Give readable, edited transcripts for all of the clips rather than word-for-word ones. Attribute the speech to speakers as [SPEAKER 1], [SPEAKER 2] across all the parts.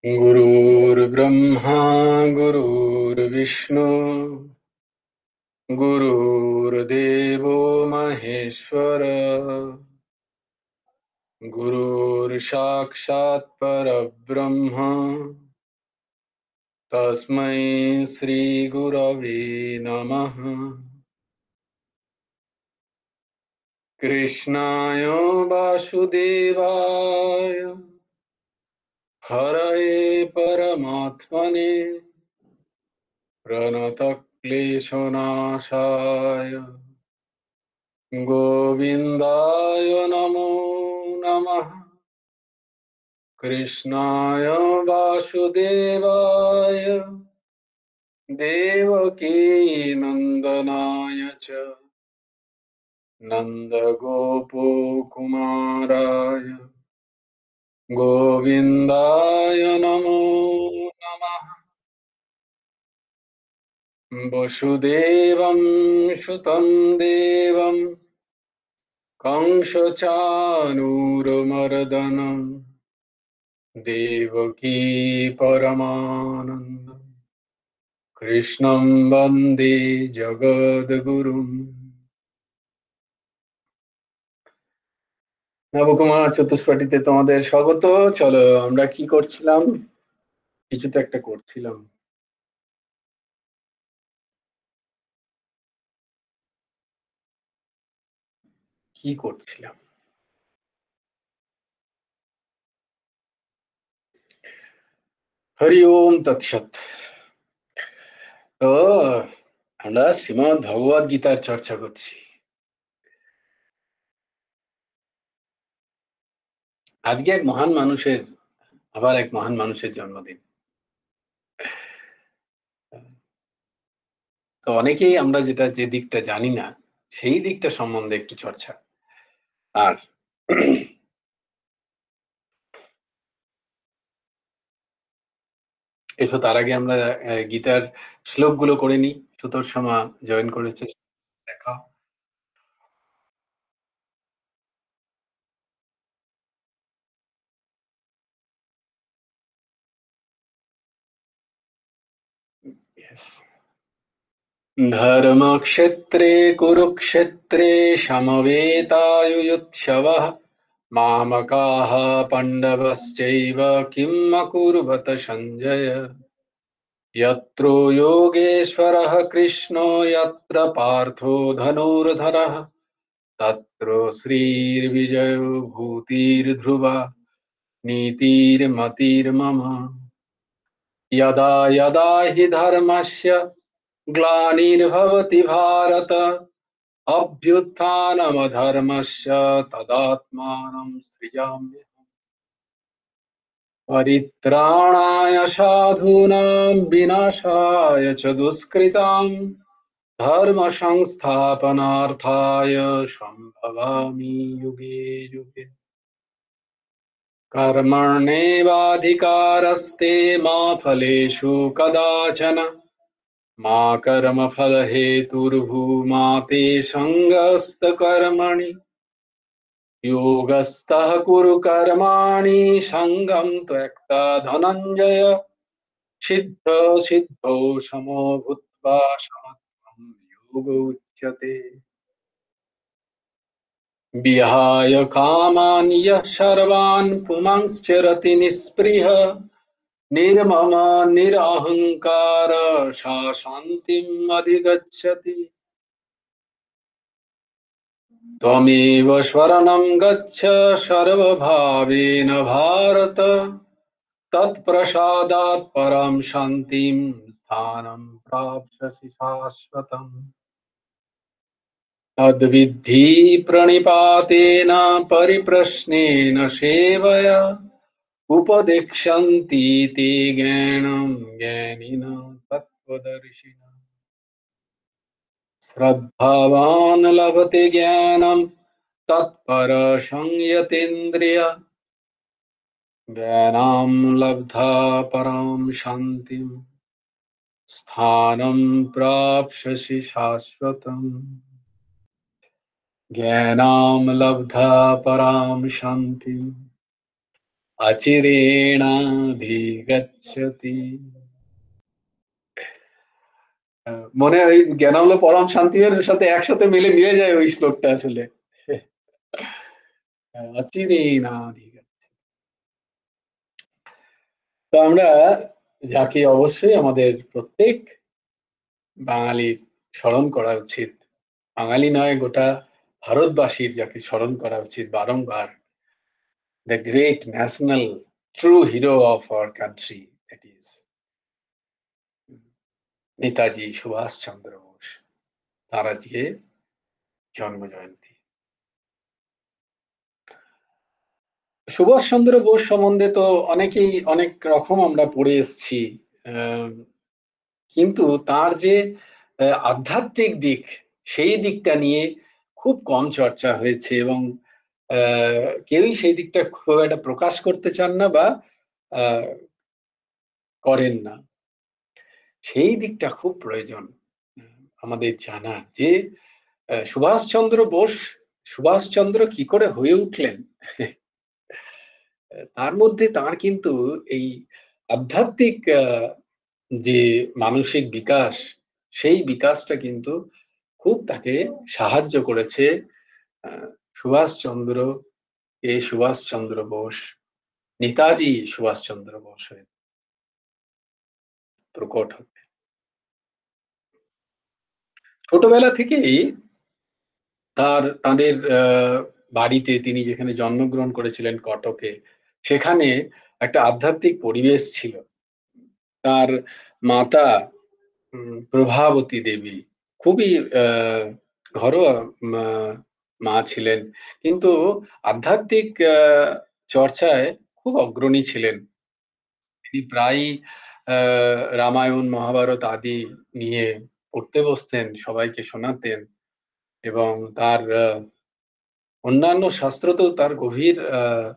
[SPEAKER 1] गुरुर्ब्रह्मा गुरुर्विष्णु गुरुर्देवो महेश्वर गुरुर्साक्षात् परब्रह्म तस्मै श्रीगुरवे नमः। कृष्णाय वासुदेवाय हरये परमात्मने प्रणतक्लेशनाशाय गोविन्दाय नमो नमः। कृष्णाय वासुदेवाय देवकी नन्दनाय च नन्दगोपकुमाराय गोविन्दाय नमो नमः। वसुदेवं सुतं देवं कंसचाणूरमर्दनं देवकी परमानन्दं कृष्णं वन्दे जगद्गुरुम्। নবকুমার চতুষ্পাটিতে তোমাদের স্বাগত। চলো, আমরা কি করছিলাম? কিছু তো একটা করছিলাম। কি করছিলাম? হরি ওম তৎসৎ। তো আমরা শ্রীমদ্ ভগবদ গীতার চর্চা করছি। আজকে এক মহান মানুষের, আবার এক মহান মানুষের জন্মদিন। তো অনেকেই আমরা যে দিকটা জানি না সেই দিকটা সম্বন্ধে একটু চর্চা। আর এসো, তার আগে আমরা গীতার শ্লোকগুলো করে নিই। সুতোর জয়েন করেছে, দেখা। Yes. धर्मक्षेत्रे कुरुक्षेत्रे समवेतायुयुत्सवः मामकाः पाण्डवश्चैव किम् अकुर्वत सञ्जय। यत्रो योगेश्वरः कृष्णो यत्र पार्थो धनुर्धरः तत्र श्रीर्विजयो भूतिर्ध्रुवा नीतिर्मतिर्मम। यदा यदा हि धर्मस्य ग्लानिर्भवति भारत अभ्युत्थानमधर्मस्य तदात्मानं सृजाम्यहम्। परित्राणाय साधूनां विनाशाय च दुष्कृतां धर्म संस्थापनार्थाय सम्भवामि युगे युगे। कर्मण्येवाधिकारस्ते मा फलेषु कदाचन मा कर्मफलहेतुर्भूमा ते सङ्गस्तकर्मणि योगस्थः कुरु कर्माणि सङ्गं त्यक्ता धनञ्जय सिद्ध सिद्धौ समो भूत्वा समत्वं योगो उच्यते। विहाय कामान् यः सर्वान् पुमांश्चरति निःस्पृहः निर्मम निरहङ्कार सा शान्तिम् अधिगच्छति। त्वमेव शरणं गच्छ सर्वभावेन भारत तत्प्रसादात् परं शान्तिं स्थानं प्राप्स्यसि शाश्वतम्। तद्विद्धि प्रणिपातेन परिप्रश्नेन सेवया उपदेक्षन्ति ते ज्ञानं ज्ञानिनः तत्त्वदर्शिनः। श्रद्धावान् लभते ज्ञानं तत्परसंयतेन्द्रिय ज्ञानं लब्धा परां शान्तिं स्थानं प्राप्स्यसि शाश्वतम्। ज्ञानं लब्धा परां शान्तिम् অচিরেণাধিগচ্ছতি। মনে হয় ওই জ্ঞানামৃত পরম শান্তির সাথে একসাথে মিলে যায় ওই শ্লোকটা আসলে। অচিরেণাধিগচ্ছতি। তো আমরা যাকে অবশ্যই আমাদের প্রত্যেক বাঙালির স্মরণ করা উচিত, বাঙালি নয় গোটা ভারতবাসীর যাকে স্মরণ করা উচিত বারংবার, the great national true hero of our country, that is Netaji Subhash Chandra Bose. তার আজকে জন্ম জয়ন্তী। সুভাষ চন্দ্র বোস সম্বন্ধে তো অনেকেই অনেক রকম আমরা পড়ে এসেছি, কিন্তু তার যে আধ্যাত্মিক দিক, সেই দিকটা নিয়ে খুব কম চর্চা হয়েছে এবং কেউই সেই দিকটা খুব একটা প্রকাশ করতে চান না বা করেন না। সেই দিকটা খুব প্রয়োজন আমাদের জানার, যে সুভাষচন্দ্র বোস সুভাষচন্দ্র কি করে হয়ে উঠলেন। তার মধ্যে তার কিন্তু এই আধ্যাত্মিক যে মানসিক বিকাশ, সেই বিকাশটা কিন্তু খুব তাকে সাহায্য করেছে আহ, সুভাষচন্দ্র সুভাষচন্দ্র বোস, নেতাজি সুভাষচন্দ্র বোস হয়ে প্রকট হতে। ছোটবেলা থেকেই তাদের বাড়িতে, তিনি যেখানে জন্মগ্রহণ করেছিলেন কটকে, সেখানে একটা আধ্যাত্মিক পরিবেশ ছিল। তার মাতা প্রভাবতী দেবী খুবই ঘরোয়া মা মা ছিলেন, কিন্তু আধ্যাত্মিক চর্চায় খুব অগ্রণী ছিলেন। তিনি প্রায়ই রামায়ণ মহাভারত আদি নিয়ে পড়তে বসতেন, সবাইকে শোনাতেন এবং তার অন্যান্য শাস্ত্রতেও তার গভীর আহ,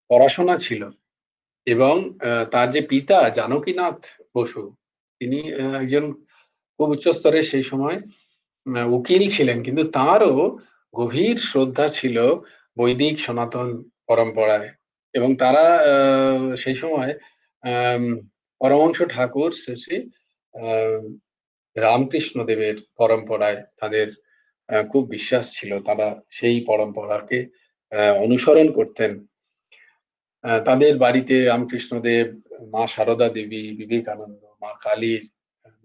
[SPEAKER 1] পড়াশোনা ছিল। এবং তার যে পিতা জানকীনাথ বসু, তিনি একজন খুব উচ্চ স্তরের সেই সময় উকিল ছিলেন, কিন্তু তারও গভীর শ্রদ্ধা ছিল বৈদিক সনাতন পরম্পরায়। এবং তারা সেই সময় আম, পরমহংস ঠাকুর শ্রী শ্রী আহ, রামকৃষ্ণ দেবের পরম্পরায় তাদের খুব বিশ্বাস ছিল। তারা সেই পরম্পরাকে অনুসরণ করতেন। তাদের বাড়িতে রামকৃষ্ণদেব, মা সারদা দেবী, বিবেকানন্দ, মা কালীর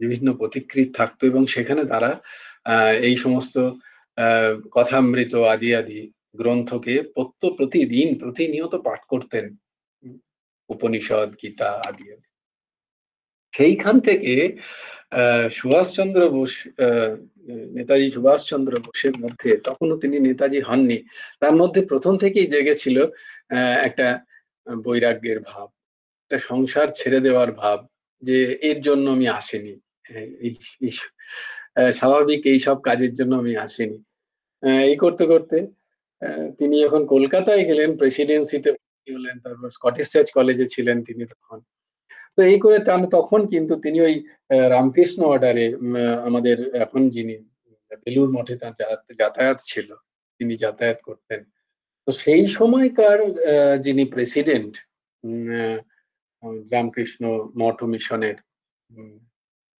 [SPEAKER 1] বিভিন্ন প্রতিকৃতি থাকতো এবং সেখানে তারা এই সমস্ত কথামৃত আদি আদি গ্রন্থকে প্রতিদিন প্রতিনিয়ত পাঠ করতেন। উপনিষদ, গীতা আদি আদি। সেইখান থেকে সুভাষচন্দ্র বোস, নেতাজি সুভাষচন্দ্র বোসের মধ্যে, তখনও তিনি নেতাজি হননি, তার মধ্যে প্রথম থেকেই জেগেছিল একটা বৈরাগ্যের ভাব, একটা সংসার ছেড়ে দেওয়ার ভাব, যে এর জন্য আমি আসিনি, স্বাভাবিক এইসব কাজের জন্য আমি আসিনি। এই করতে করতে তিনি যখন কলকাতায় গেলেন, প্রেসিডেন্সিতে ভর্তি হলেন, তারপর স্কটিশ চার্চ কলেজে ছিলেন তিনি তখন। তো এই করে তখন কিন্তু তিনি ওই রামকৃষ্ণ অর্ডারে, আমাদের এখন যিনি বেলুর মঠে তার যাতায়াত ছিল, তিনি যাতায়াত করতেন। তো সেই সময়কার যিনি প্রেসিডেন্ট রামকৃষ্ণ মঠ ও মিশনের, উম,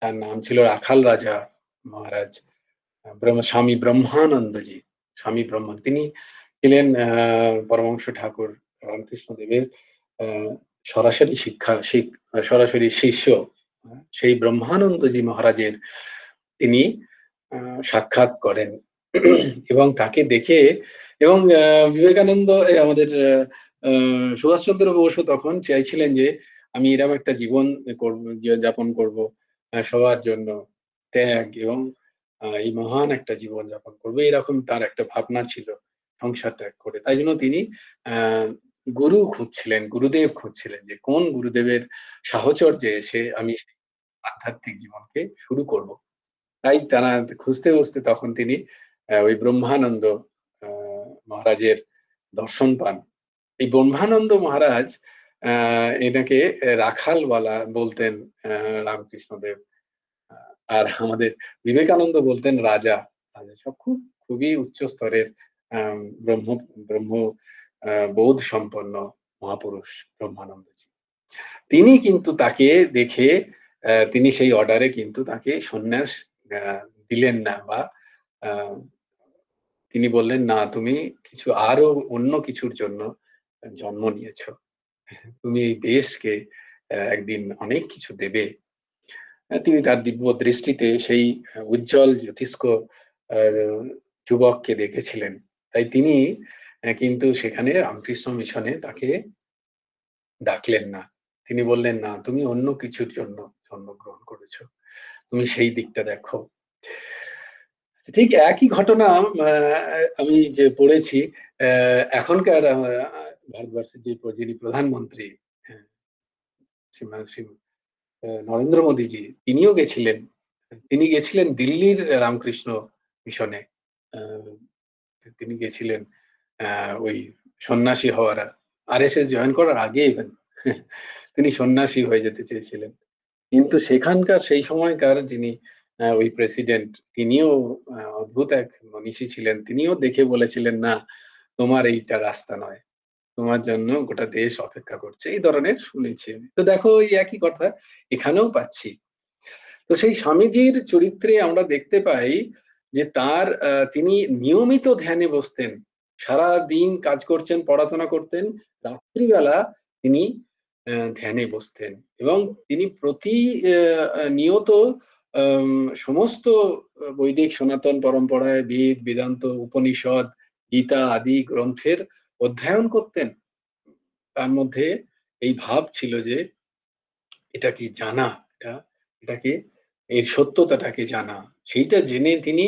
[SPEAKER 1] তার নাম ছিল রাখাল রাজা মহারাজ স্বামী ব্রহ্মানন্দজি। স্বামী ব্রহ্মা, তিনি ছিলেন পরমহংস ঠাকুর রামকৃষ্ণ দেবের আহ, সরাসরি সরাসরি শিষ্য। সেই ব্রহ্মানন্দজি মহারাজের তিনি সাক্ষাৎ করেন এবং তাকে দেখে, এবং বিবেকানন্দ আমাদের সুভাষচন্দ্র বসু তখন চাইছিলেন যে আমি এরকম একটা জীবন যাপন করব, সবার জন্য ত্যাগ এবং এই মহান একটা জীবন যাপন করবো, এরকম তার একটা ভাবনা ছিল সংসার ত্যাগ করে। তাই জন্য তিনি আহ গুরু খুঁজছিলেন, গুরুদেব খুঁজছিলেন, যে কোন গুরুদেবের সাহচর্যে এসে আমি আধ্যাত্মিক জীবনকে শুরু করব। তাই তারা খুঁজতে খুঁজতে তখন তিনি ওই ব্রহ্মানন্দ মহারাজের দর্শন পান। এই ব্রহ্মানন্দ মহারাজ এনাকে রাখাল বলতেন রামকৃষ্ণদেব, আর আমাদের বিবেকানন্দ বলতেন রাজা। রাজা সব খুবই উচ্চ স্তরের ব্রহ্ম ব্রহ্ম বোধ সম্পন্ন মহাপুরুষ ব্রহ্মানন্দজি। তিনি কিন্তু তাকে দেখে তিনি সেই অর্ডারে কিন্তু তাকে সন্ন্যাস আ দিলেন না, বা আ তিনি বললেন, "না, তুমি কিছু আরো অন্য কিছুর জন্য জন্ম নিয়েছো। তুমি এই দেশকে একদিন অনেক কিছু দেবে।" তিনি তার দিব্য দৃষ্টিতে সেই উজ্জ্বল জ্যোতিষ্ক আ যুবককে দেখেছিলেন। তাই তিনি কিন্তু সেখানে রামকৃষ্ণ মিশনে তাকে ডাকলেন না। তিনি বললেন, "না, তুমি অন্য কিছুর জন্য জন্মগ্রহণ করেছো। তুমি সেই দিকটা দেখো।" ঠিক একই ঘটনা আমি যে পড়েছি এখনকার ভারতবর্ষের যিনি প্রধানমন্ত্রী, হ্যাঁ, শ্রীমান শ্রী নরেন্দ্র মোদীজি, তিনিও গেছিলেন। তিনি গেছিলেন দিল্লির রামকৃষ্ণ মিশনে। আ তিনি গেছিলেন আ ওই সন্ন্যাসী হওয়ার আরএসএস জয়েন করার আগে ইভেন তিনি সন্ন্যাসী হয়ে যেতে চেয়েছিলেন। কিন্তু সেখানকার সেই সময়কার যিনি ওই প্রেসিডেন্ট, তিনিও অদ্ভুত এক মনীষী ছিলেন। তিনিও দেখে বলেছিলেন, "না, তোমার এইটা রাস্তা নয়। তোমার জন্য গোটা দেশ অপেক্ষা করছে।" এই ধরনের শুনেছি আমি। তো দেখো, ওই একই কথা এখানেও পাচ্ছি। তো সেই স্বামীজির চরিত্রে আমরা দেখতে পাই যে তার তিনি নিয়মিত ধ্যানে বসতেন। সারাদিন কাজ করছেন, পড়াশোনা করতেন। রাত্রিবেলা তিনি ধ্যানে বসতেন এবং তিনি প্রতি অ্যা আ নিয়ত আম সমস্ত বৈদিক সনাতন পরম্পরায় বেদ, বেদান্ত, উপনিষদ, গীতা আদি গ্রন্থের অধ্যয়ন করতেন। তার মধ্যে এই ভাব ছিল যে এটাকে জানা, এটা এটাকে এর সত্যতাটাকে জানা। সেইটা জেনে তিনি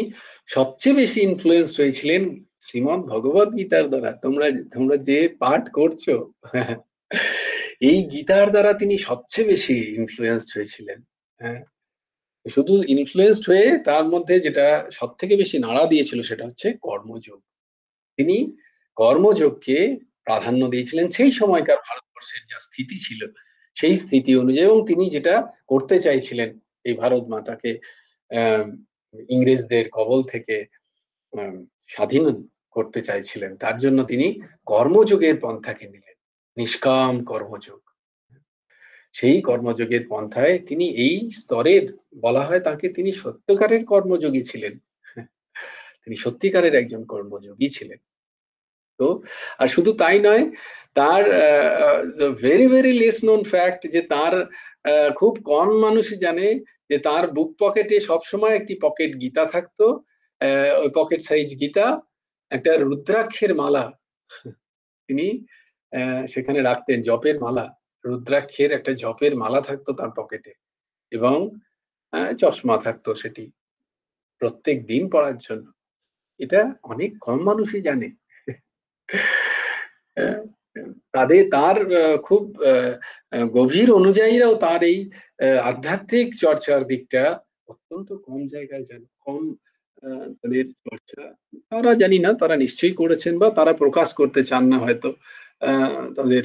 [SPEAKER 1] সবচেয়ে বেশি ইনফ্লুয়েন্সড হয়েছিলেন শ্রীমদ্ ভগবৎ গীতার দ্বারা। তোমরা তোমরা যে পাঠ করছো, এই গীতার দ্বারা তিনি সবচেয়ে বেশি ইনফ্লুয়েন্সড হয়েছিলেন। হ্যাঁ? শুধু ইনফ্লুয়েন্সড হয়ে তার মধ্যে যেটা সবথেকে বেশি নাড়া দিয়েছিল সেটা হচ্ছে কর্মযোগ। তিনি কর্মযোগকে প্রাধান্য দিয়েছিলেন সেই সময়কার ভারতবর্ষের যা স্থিতি ছিল, সেই স্থিতি অনুযায়ী, এবং তিনি যেটা করতে চাইছিলেন এই ভারত মাতাকে আম ইংরেজদের কবল থেকে আম স্বাধীন করতে চাইছিলেন। তার জন্য তিনি কর্মযোগের পন্থাকে নিলেন। নিষ্কাম কর্মযোগ। সেই কর্মযোগের পন্থায় তিনি এই স্তরের, বলা হয় তাকে, তিনি সত্যিকারের কর্মযোগী ছিলেন। তিনি সত্যিকারের একজন কর্মযোগী ছিলেন। তো আর শুধু তাই নয়, তার very, very less known fact যে তার খুব কম মানুষই জানে যে তার বুক পকেটে সবসময় একটি পকেট গীতা থাকতো। ওই পকেট সাইজ গীতা, একটা রুদ্রাক্ষের মালা তিনি সেখানে রাখতেন, জপের মালা। রুদ্রাক্ষের একটা জপের মালা থাকতো তার পকেটে, এবং চশমা থাকতো সেটি প্রত্যেকদিন পড়ার জন্য। এটা অনেক কম মানুষই জানে। হ্যাঁ, তার খুব গভীর অনুযায়ীরাও তার এই আধ্যাত্মিক চর্চার দিকটা অত্যন্ত কম জায়গায় জানে। কম আ তাদের চর্চা। তারা, জানি না, তারা নিশ্চয়ই করেছেন বা তারা প্রকাশ করতে চান না হয়তো। আ তাদের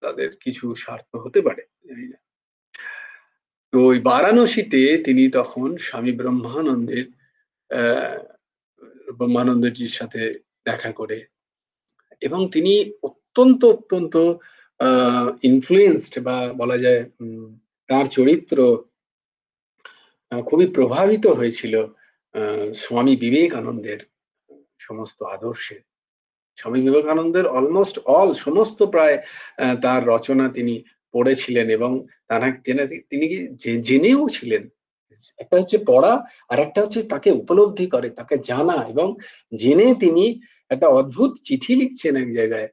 [SPEAKER 1] তাদের কিছু স্বার্থ হতে পারে। জানি না। তো ওই বারাণসীতে তিনি তখন স্বামী ব্রহ্মানন্দের অ্যা ব্রহ্মানন্দজির সাথে দেখা করে, এবং তিনি অত্যন্ত আ ইনফ্লুয়েন্সড, বা বলা যায় তার চরিত্র খুবই প্রভাবিত হয়েছিল আ স্বামী বিবেকানন্দের সমস্ত আদর্শে। স্বামী বিবেকানন্দের অলমোস্ট অল সমস্ত প্রায় তার রচনা তিনি পড়েছিলেন, এবং তিনি কি জেনেও ছিলেন। একটা হচ্ছে পড়া, আরেকটা হচ্ছে তাকে উপলব্ধি করে, তাকে জানা, এবং জেনে তিনি একটা অদ্ভুত চিঠি লিখছেন এক জায়গায়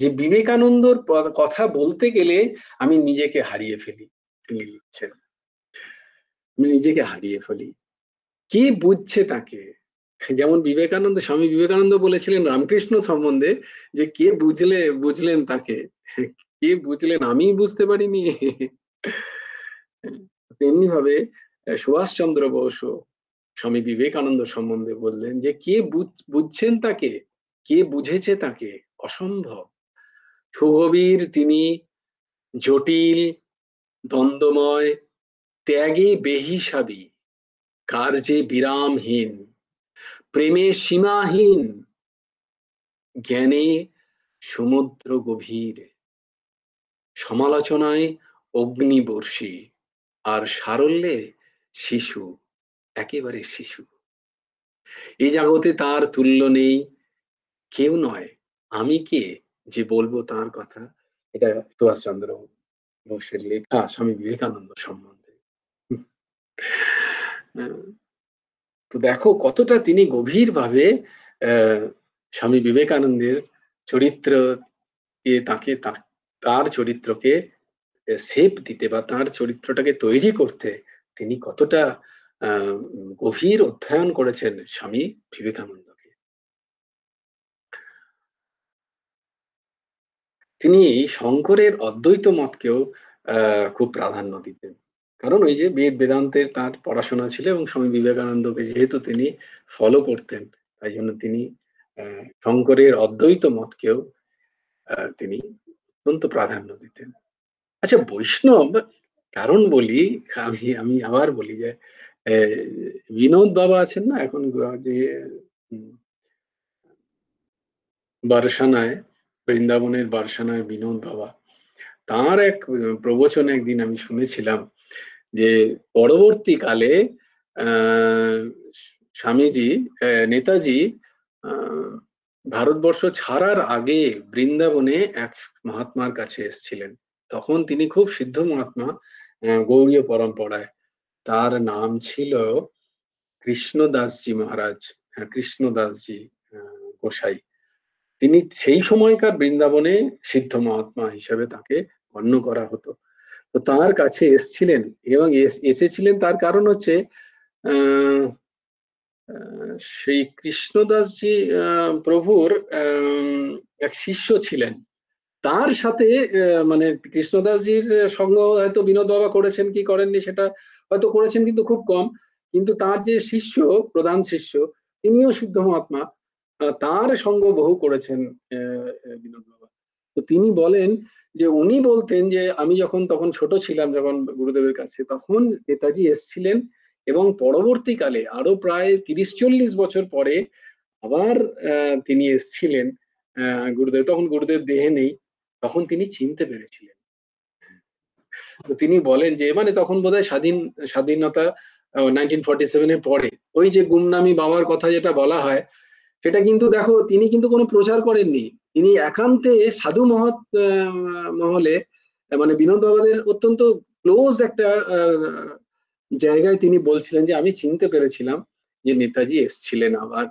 [SPEAKER 1] যে, "বিবেকানন্দর কথা বলতে গেলে আমি নিজেকে হারিয়ে ফেলি।" তিনি লিখছেন, "আমি নিজেকে হারিয়ে ফেলি। কে বুঝছে তাকে?" যেমন স্বামী বিবেকানন্দ বলেছিলেন রামকৃষ্ণ সম্বন্ধে যে, "কে বুঝলেন তাকে? কে বুঝলেন? আমিই বুঝতে পারিনি।" তেমনি ভাবে সুভাষচন্দ্র বোসও স্বামী বিবেকানন্দ সম্বন্ধে বললেন যে, "কে বুঝছেন তাকে? কে বুঝেছে তাকে? অসম্ভব। সুগভীর তিনি, জটিল, দ্বন্দ্বময়, ত্যাগে বেহিসাবি, কার্যে বিরামহীন, প্রেমে সীমাহীন, জ্ঞানে সমুদ্র গভীর, সমালোচনায় অগ্নিবর্ষী, আর সারল্যে শিশু, একেবারে শিশু। এই জগতে তার তুল্য নেই, কেউ নয়, আমি কে যে বলবো তার কথা। এটা সুভাষচন্দ্র বোসের লেখা স্বামী বিবেকানন্দ সম্বন্ধে। তো দেখো কতটা তিনি গভীরভাবে স্বামী বিবেকানন্দের চরিত্র তাকে তার চরিত্রকে শেপ দিতে বা তার চরিত্রটাকে তৈরি করতে তিনি কতটা গভীর অধ্যয়ন করেছেন স্বামী বিবেকানন্দকে। তিনি শঙ্করের অদ্বৈত মতকেও খুব প্রাধান্য দিতেন, কারণ ওই যে বেদ বেদান্তের তার পড়াশোনা ছিল এবং স্বামী বিবেকানন্দকে যেহেতু তিনি ফলো করতেন, তাই জন্য তিনি শঙ্করের অদ্বৈত মতকেও তিনি অত্যন্ত প্রাধান্য দিতেন। আচ্ছা, বৈষ্ণব কারণ বলি, আমি আমি আবার বলি যে বিনোদ বাবা আছেন না এখন, যে বারসানায়, বৃন্দাবনের বারসানায় বিনোদ বাবা, তার এক প্রবচন একদিন আমি শুনেছিলাম যে পরবর্তীকালে আহ স্বামীজি, নেতাজি ভারতবর্ষ ছাড়ার আগে বৃন্দাবনে এক মহাত্মার কাছে এসেছিলেন। তখন তিনি খুব সিদ্ধ মহাত্মা, গৌড়ীয় পরম্পরায়। তার নাম ছিল কৃষ্ণদাসজি মহারাজ, কৃষ্ণদাসজি গোসাই। তিনি সেই সময়কার বৃন্দাবনে সিদ্ধ মহাত্মা হিসেবে তাকে গণ্য করা হতো। তো তার কাছে এসছিলেন এবং এসেছিলেন তার কারণ হচ্ছে আহ সেই কৃষ্ণদাসজি প্রভুর এক শিষ্য ছিলেন। তার সাথে মানে কৃষ্ণদাসজির সঙ্গ হয়তো বিনোদ বাবা করেছেন কি করেননি সেটা হয়তো করেছেন, কিন্তু খুব কম। কিন্তু তার যে শিষ্য, প্রধান শিষ্য, তিনিও সিদ্ধ মহাত্মা, তার সঙ্গ বহু করেছেন বিনোদ বাবা। তো তিনি বলেন যে উনি বলতেন যে আমি যখন তখন ছোট ছিলাম, যখন গুরুদেবের কাছে, তখন নেতাজি এসছিলেন এবং পরবর্তীকালে আরো প্রায় 30-40 বছর পরে আবার তিনি এসছিলেন গুরুদেব, তখন গুরুদেব দেহে নেই, তখন তিনি চিনতে পেরেছিলেন। তো তিনি বলেন যে মানে তখন বোধহয় স্বাধীনতা 1947-এর পরে, ওই যে গুমনামি বাবার কথা যেটা বলা হয়, সেটা কিন্তু দেখো তিনি কিন্তু কোনো প্রচার করেননি। তিনি একান্তে সাধু মহলে, মানে বিনোদ বাবাদের অত্যন্ত ক্লোজ একটা জায়গায় তিনি বলছিলেন যে আমি চিনতে পেরেছিলাম যে নেতাজি এসছিলেন আবার।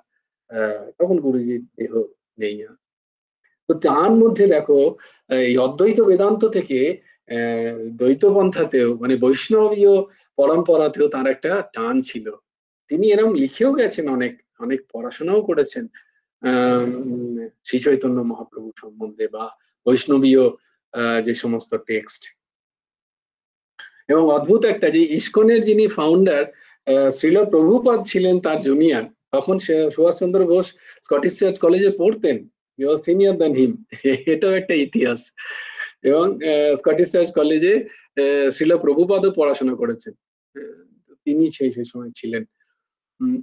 [SPEAKER 1] তখন গুরুজির দেহ নেই। তো তার মধ্যে দেখো এই অদ্বৈত বেদান্ত থেকে দ্বৈত পন্থাতেও, মানে বৈষ্ণবীয় পরম্পরাতেও তার একটা টান ছিল। তিনি এরকম লিখেও গেছেন, অনেক অনেক পড়াশোনাও করেছেন শ্রী চৈতন্য মহাপ্রভু সম্বন্ধে বা বৈষ্ণবীয় যে সমস্ত টেক্সট। এবং অদ্ভুত একটা, যে ইসকনের যিনি ফাউন্ডার শ্রীল প্রভুপাদ ছিলেন তার জুনিয়র, তখন সুভাষচন্দ্র বোস স্কটিশ চার্চ কলেজে পড়তেন, সিনিয়র দ্যান হিম। এটাও একটা ইতিহাস। এবং স্কটিশ চার্চ কলেজে শ্রীল প্রভুপাদও পড়াশোনা করেছেন, তিনি সেই সময় ছিলেন।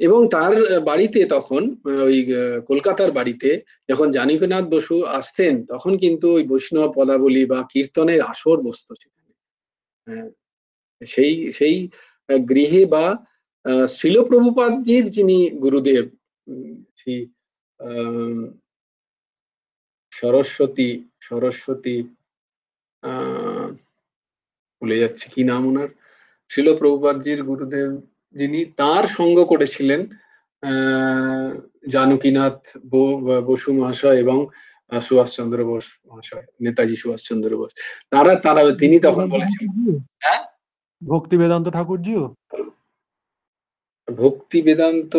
[SPEAKER 1] এবং তার বাড়িতে তখন ওই কলকাতার বাড়িতে যখন জানকীনাথ বসু আসতেন, তখন কিন্তু ওই বৈষ্ণব পদাবলী বা কীর্তনের আসর বসতো সেখানে। সেই সেই গৃহে বা শ্রীল প্রভুপাদজির যিনি গুরুদেব, শ্রী সরস্বতী সরস্বতী ভুলে যাচ্ছি কি নাম ওনার, শ্রীল প্রভুপাদজির গুরুদেব যিনি, তার সঙ্গ করেছিলেন জানকীনাথ বসু মহাশয় এবং সুভাষচন্দ্র বোস মহাশয়, নেতাজি সুভাষচন্দ্র বোস। তিনি তখন বলেছিলেন, হ্যাঁ,
[SPEAKER 2] ভক্তি বেদান্ত ঠাকুরজিও।
[SPEAKER 1] ভক্তি বেদান্ত,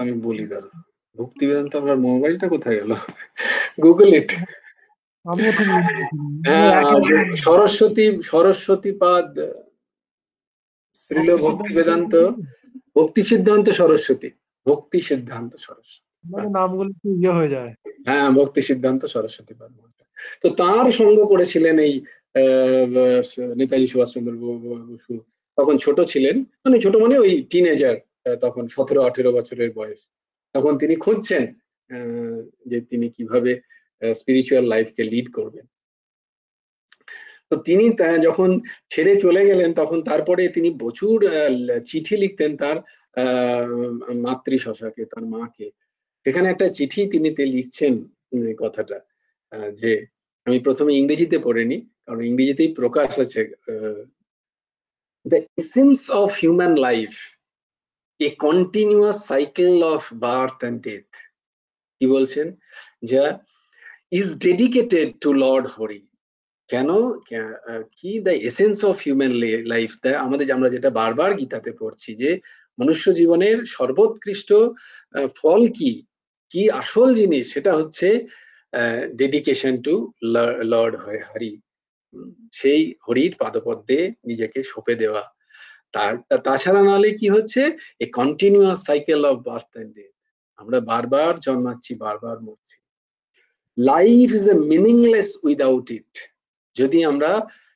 [SPEAKER 1] আমি বলি দাঁড়া, ভক্তি বেদান্ত, আপনার মোবাইলটা কোথায় গেল, গুগল ইট।
[SPEAKER 2] আমিও ঠিক
[SPEAKER 1] সরস্বতী পাদ শ্রীল ভক্তি বেদান্ত, ভক্তি সিদ্ধান্ত সরস্বতী, ভক্তি সিদ্ধান্ত সরস্বতী,
[SPEAKER 2] নামগুলো একটু ইয়ে হয়ে যায়।
[SPEAKER 1] হ্যাঁ, ভক্তি সিদ্ধান্ত সরস্বতী পাদ। তো তার সঙ্গ করেছিলেন এই নেতাজি সুভাষচন্দ্র বসু। তখন ছোট ছিলেন, মানে ছোট মানে ওই টিনেজার, তখন 17-18 বছরের বয়স। তখন তিনি খুঁজছেন যে তিনি কিভাবে স্পিরিচুয়াল লাইফকে লিড করবেন। তো তিনি যখন ছেড়ে চলে গেলেন তখন তারপরে তিনি প্রচুর চিঠি লিখতেন তার মাতৃশশাকে, তার মাকে। সেখানে একটা চিঠি তিনি লিখছেন কথাটা যে, আমি প্রথমে ইংরেজিতে পড়িনি, কারণ ইংরেজিতেই প্রকাশ আছে। The essence of human life, a continuous cycle of birth and death. কি বলছেন? যা is dedicated to lord Hari. কেন কি the essence of human life, আমাদের আমরা যেটা বারবার গীতাতে পড়ছি যে মনুষ্য জীবনের সর্বোৎকৃষ্ট ফল কি, কি আসল জিনিস, সেটা হচ্ছে ডেডিকেশন টু লর্ড হরি, সেই হরির পাদপদ্মে নিজেকে সঁপে দেওয়া। তাছাড়া নাহলে কি হচ্ছে, a continuous cycle of birth and death, আমরা বারবার জন্মাচ্ছি, বারবার মরছি। Life is a meaningless without it. যদি আমরা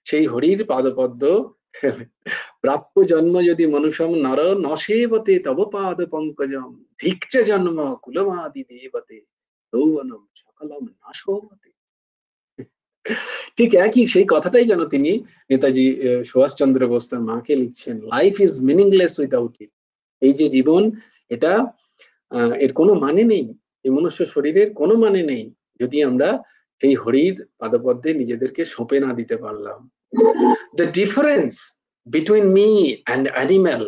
[SPEAKER 1] সেই হরির পাদপদ্ম প্রাপ্য জন্ম যদি মনুষম নর নসেবতে তব পাদ পঙ্কজম ধিক্চ জন্ম কুলমাদি দেবতে যৌবনম সকলম নাশোবতে। ঠিক একই সেই কথাটাই যেন তিনি নেতাজি সুভাষচন্দ্র বোস তার মাকে লিখছেন, লাইফ ইজ মিনিংলেস উইদাউট ইট। এই যে জীবন, এটা এর কোনো মানে নেই, এই মনুষ্য শরীরের কোনো মানে নেই যদি আমরা সেই হরির পাদপদ্মে নিজেদেরকে সঁপে না দিতে পারলাম। The difference between me and animal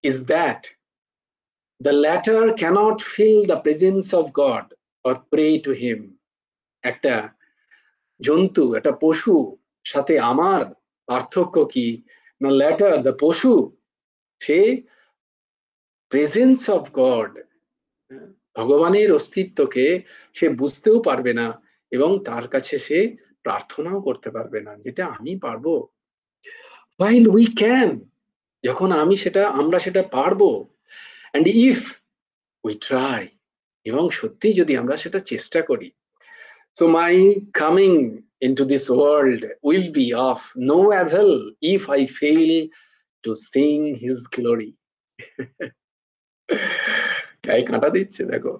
[SPEAKER 1] is that the latter cannot feel the presence of God or pray to him. একটা জন্তু, একটা পশু সাথে আমার পার্থক্য কি না, ল্যাটার দ্য পশু সে প্রেজেন্স অফ গড, ভগবানের অস্তিত্বকে সে বুঝতেও পারবে না এবং তার কাছে সে প্রার্থনাও করতে পারবে না, যেটা আমি পারবো। while we can, যখন আমরা সেটা পারবো, and if we try, এবং সত্যি যদি আমরা সেটা চেষ্টা করি। So my coming into this world will be of no avail if I fail to sing his glory. গায়ে কাঁটা দিচ্ছে, দেখো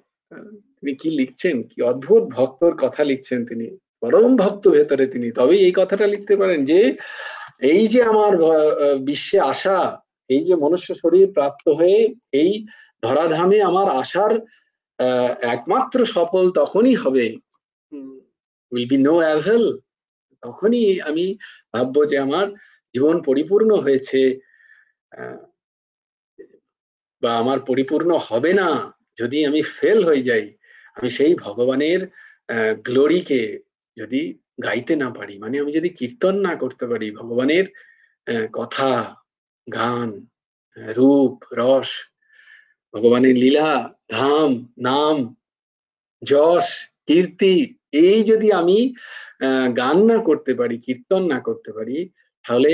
[SPEAKER 1] তিনি কি লিখছেন, কি অদ্ভুত ভক্তর কথা লিখছেন তিনি, পরম ভক্ত ভেতরে তিনি, তবেই এই কথাটা লিখতে পারেন যে এই যে আমার বিশ্বে আসা, এই যে মনুষ্য শরীর প্রাপ্ত হয়ে এই ধরাধামে আমার আসার একমাত্র সফল তখনই হবে, will be no avail, তখনই আমি ভাববো যে আমার জীবন পরিপূর্ণ হয়েছে, বা আমার পরিপূর্ণ হবে না যদি আমি ফেল হয়ে যাই, আমি সেই ভগবানের গ্লোরিকে যদি গাইতে না পারি, মানে আমি যদি কীর্তন না করতে পারি, ভগবানের কথা, গান, রূপ, রস, ভগবানের লীলা, ধাম, নাম, যশ, কীর্তি, এই যদি আমি গান না করতে পারি, কীর্তন না করতে পারি, তাহলে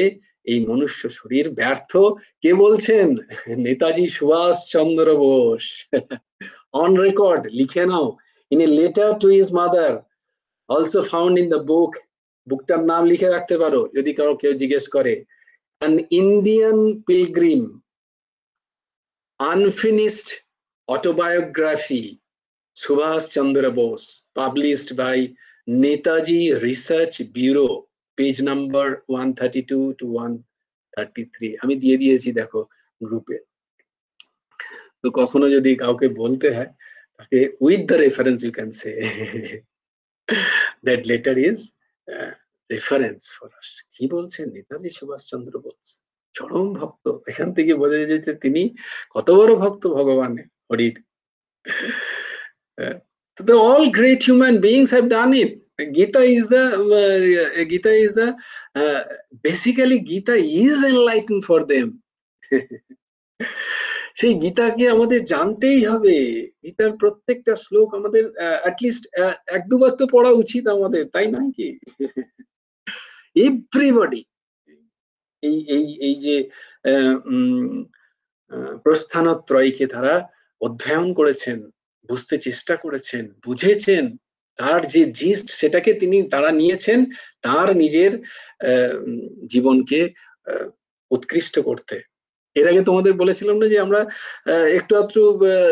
[SPEAKER 1] এই মনুষ্য শরীর ব্যর্থ। কে বলছেন? নেতাজি সুভাষচন্দ্র বোস। অন রেকর্ড, লিখে নাও, in a letter to his mother, also found in the book, বুকটার নাম লিখে রাখতে পারো যদি কেউ জিজ্ঞেস করে, an Indian pilgrim unfinished autobiography Subhash Chandra Bose, published by Netaji Research Bureau, page number 132 to 133. আমি দিয়ে দিয়েছি দেখো গ্রুপে, তো কখনো যদি কাউকে বলতে হয় তাকে with the reference you can say that letter is reference for us. কি বলছেন নেতাজি সুভাষচন্দ্র বোস, চরম ভক্ত। এখান থেকে বোঝা যায় যে তিনি কত বড় ভক্ত ভগবানের হরির। So all great human beings have done it. Gita is the basically Gita is enlightened for them. সেই গীতাকে আমাদের জানতেই হবে, গীতার প্রত্যেকটা শ্লোক আমাদের অ্যাটলিস্ট এক দুবার তো পড়া উচিত আমাদের, তাই নয় কি? এভরিবডি এই যে প্রস্থানত্রয়কে তারা অধ্যয়ন করেছেন, বুঝতে চেষ্টা করেছেন, বুঝেছেন, তার যে জিস্ট সেটাকে তারা নিয়েছেন তার নিজের জীবনকে উৎকৃষ্ট করতে। এর আগে তোমাদের বলেছিলাম না যে আমরা একটু আধটু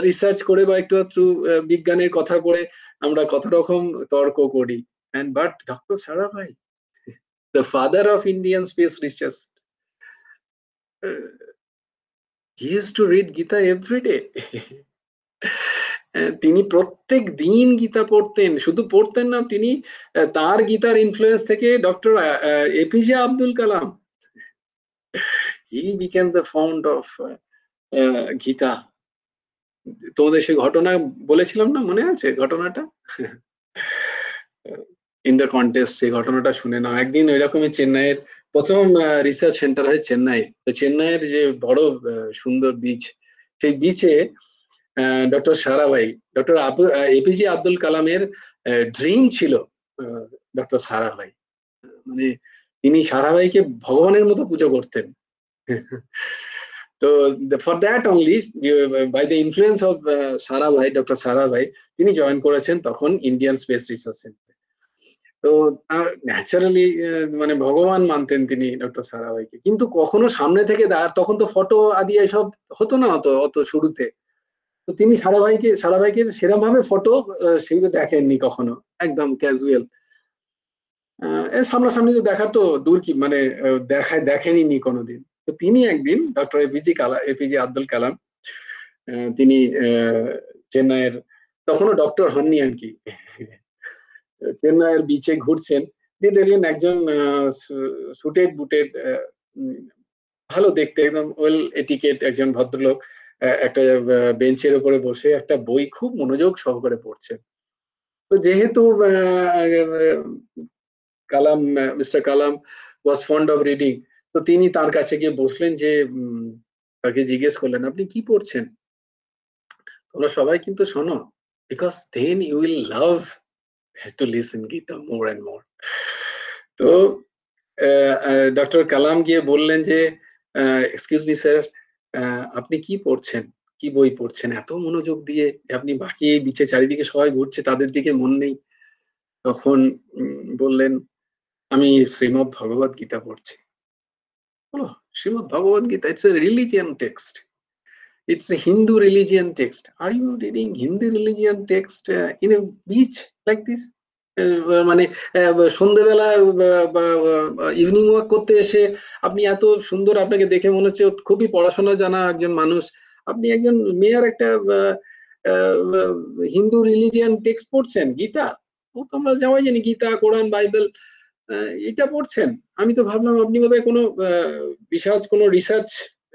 [SPEAKER 1] রিসার্চ করে বা একটু আধটু বিজ্ঞানের কথা পড়ে আমরা কত রকম তর্ক করি, and but Dr. Sarabhai, the father of Indian space research, he used to read Gita every day. তিনি প্রত্যেক দিন গীতা পড়তেন, শুধু পড়তেন না, তিনি তার গীতার ইনফ্লুয়েন্স থেকে doctor APJ Abdul Kalam, he became the fount of Gita. তোমাদের সেই ঘটনা বলেছিলাম না, মনে আছে ঘটনাটা? ইন দ্য কন্টেস্ট, সেই ঘটনাটা শুনে নাও। একদিন ওইরকমই চেন্নাইয়ের প্রথম রিসার্চ সেন্টার হয় চেন্নাই, তো চেন্নাইয়ের যে বড় সুন্দর বিচ, সেই বিচে doctor Sarabhai, doctor APJ Abdul কালামের ড্রিম ছিল ডক্টর সারাভাই, মানে তিনি সারাভাইকে ভগবানের মতো পুজো করতেন। তো for that only, by the influence of Sarabhai, doctor Sarabhai, তিনি জয়েন করেছেন তখন ইন্ডিয়ান স্পেস রিসার্চ সেন্টার। তো তার ন্যাচারালি মানে ভগবান মানতেন তিনি ডক্টর সারাভাইকে, কিন্তু কখনো সামনে থেকে তখন তো ফটো আদি এসব হতো না অত অত শুরুতে, তো তিনি সারাভাইকে সেরকম ভাবে ফটো সেগুলো দেখেননি কখনো, একদম ক্যাজুয়াল। সামনাসামনি তো দেখার তো দূর কি, মানে দেখেনি কোনোদিন। তো তিনি একদিন ডক্টর এপিজে আব্দুল কালাম, তিনি চেন্নাইয়ের, তখনও ডক্টর হননি আর কি, চেন্নাইয়ের বিচে ঘুরছেন, দিয়ে দেখলেন একজন সুটেড বুটেড, ভালো দেখতে, একদম ওয়েল এটিকেট একজন ভদ্রলোক একটা বেঞ্চের উপরে বসে একটা বই খুব মনোযোগ সহকারে পড়ছেন। তো যেহেতু Kalam, mister Kalam was fond of reading, তো তিনি তার কাছে গিয়ে বসলেন, যে তাকে জিজ্ঞেস করলেন, আপনি কি পড়ছেন? তোমরা সবাই কিন্তু শোনো, because then you will love to listen Gita more and more. তো ডক্টর কালাম গিয়ে বললেন যে, এক্সকিউজ মি স্যার, আপনি কি পড়ছেন, কি বই পড়ছেন এত মনোযোগ দিয়ে, আপনি বাকি বিচে চারিদিকে সবাই ঘুরছে তাদের দিকে মন নেই? তখন বললেন, আমি শ্রীমদ্ ভগবত গীতা পড়ছি। Shrimad Bhagavad Gita, it's a religion text, it's a Hindu religion text. Are you reading Hindi religion text in a beach like this? মানে সন্ধ্যেবেলা বা ইভিনিং ওয়াক করতে এসে আপনি এত সুন্দর, আপনাকে দেখে মনে হচ্ছে খুবই পড়াশোনা জানা একজন মানুষ, আপনি একজন মেয়ার একটা হিন্দু রিলিজিয়ান টেক্সট পড়ছেন, গীতা। ও তো আমরা সবাই জানি গীতা, কোরআন, বাইবেল, এটা পড়ছেন। আমি তো ভাবলাম আপনি বোধহয় কোনো বিশাল কোনো রিসার্চ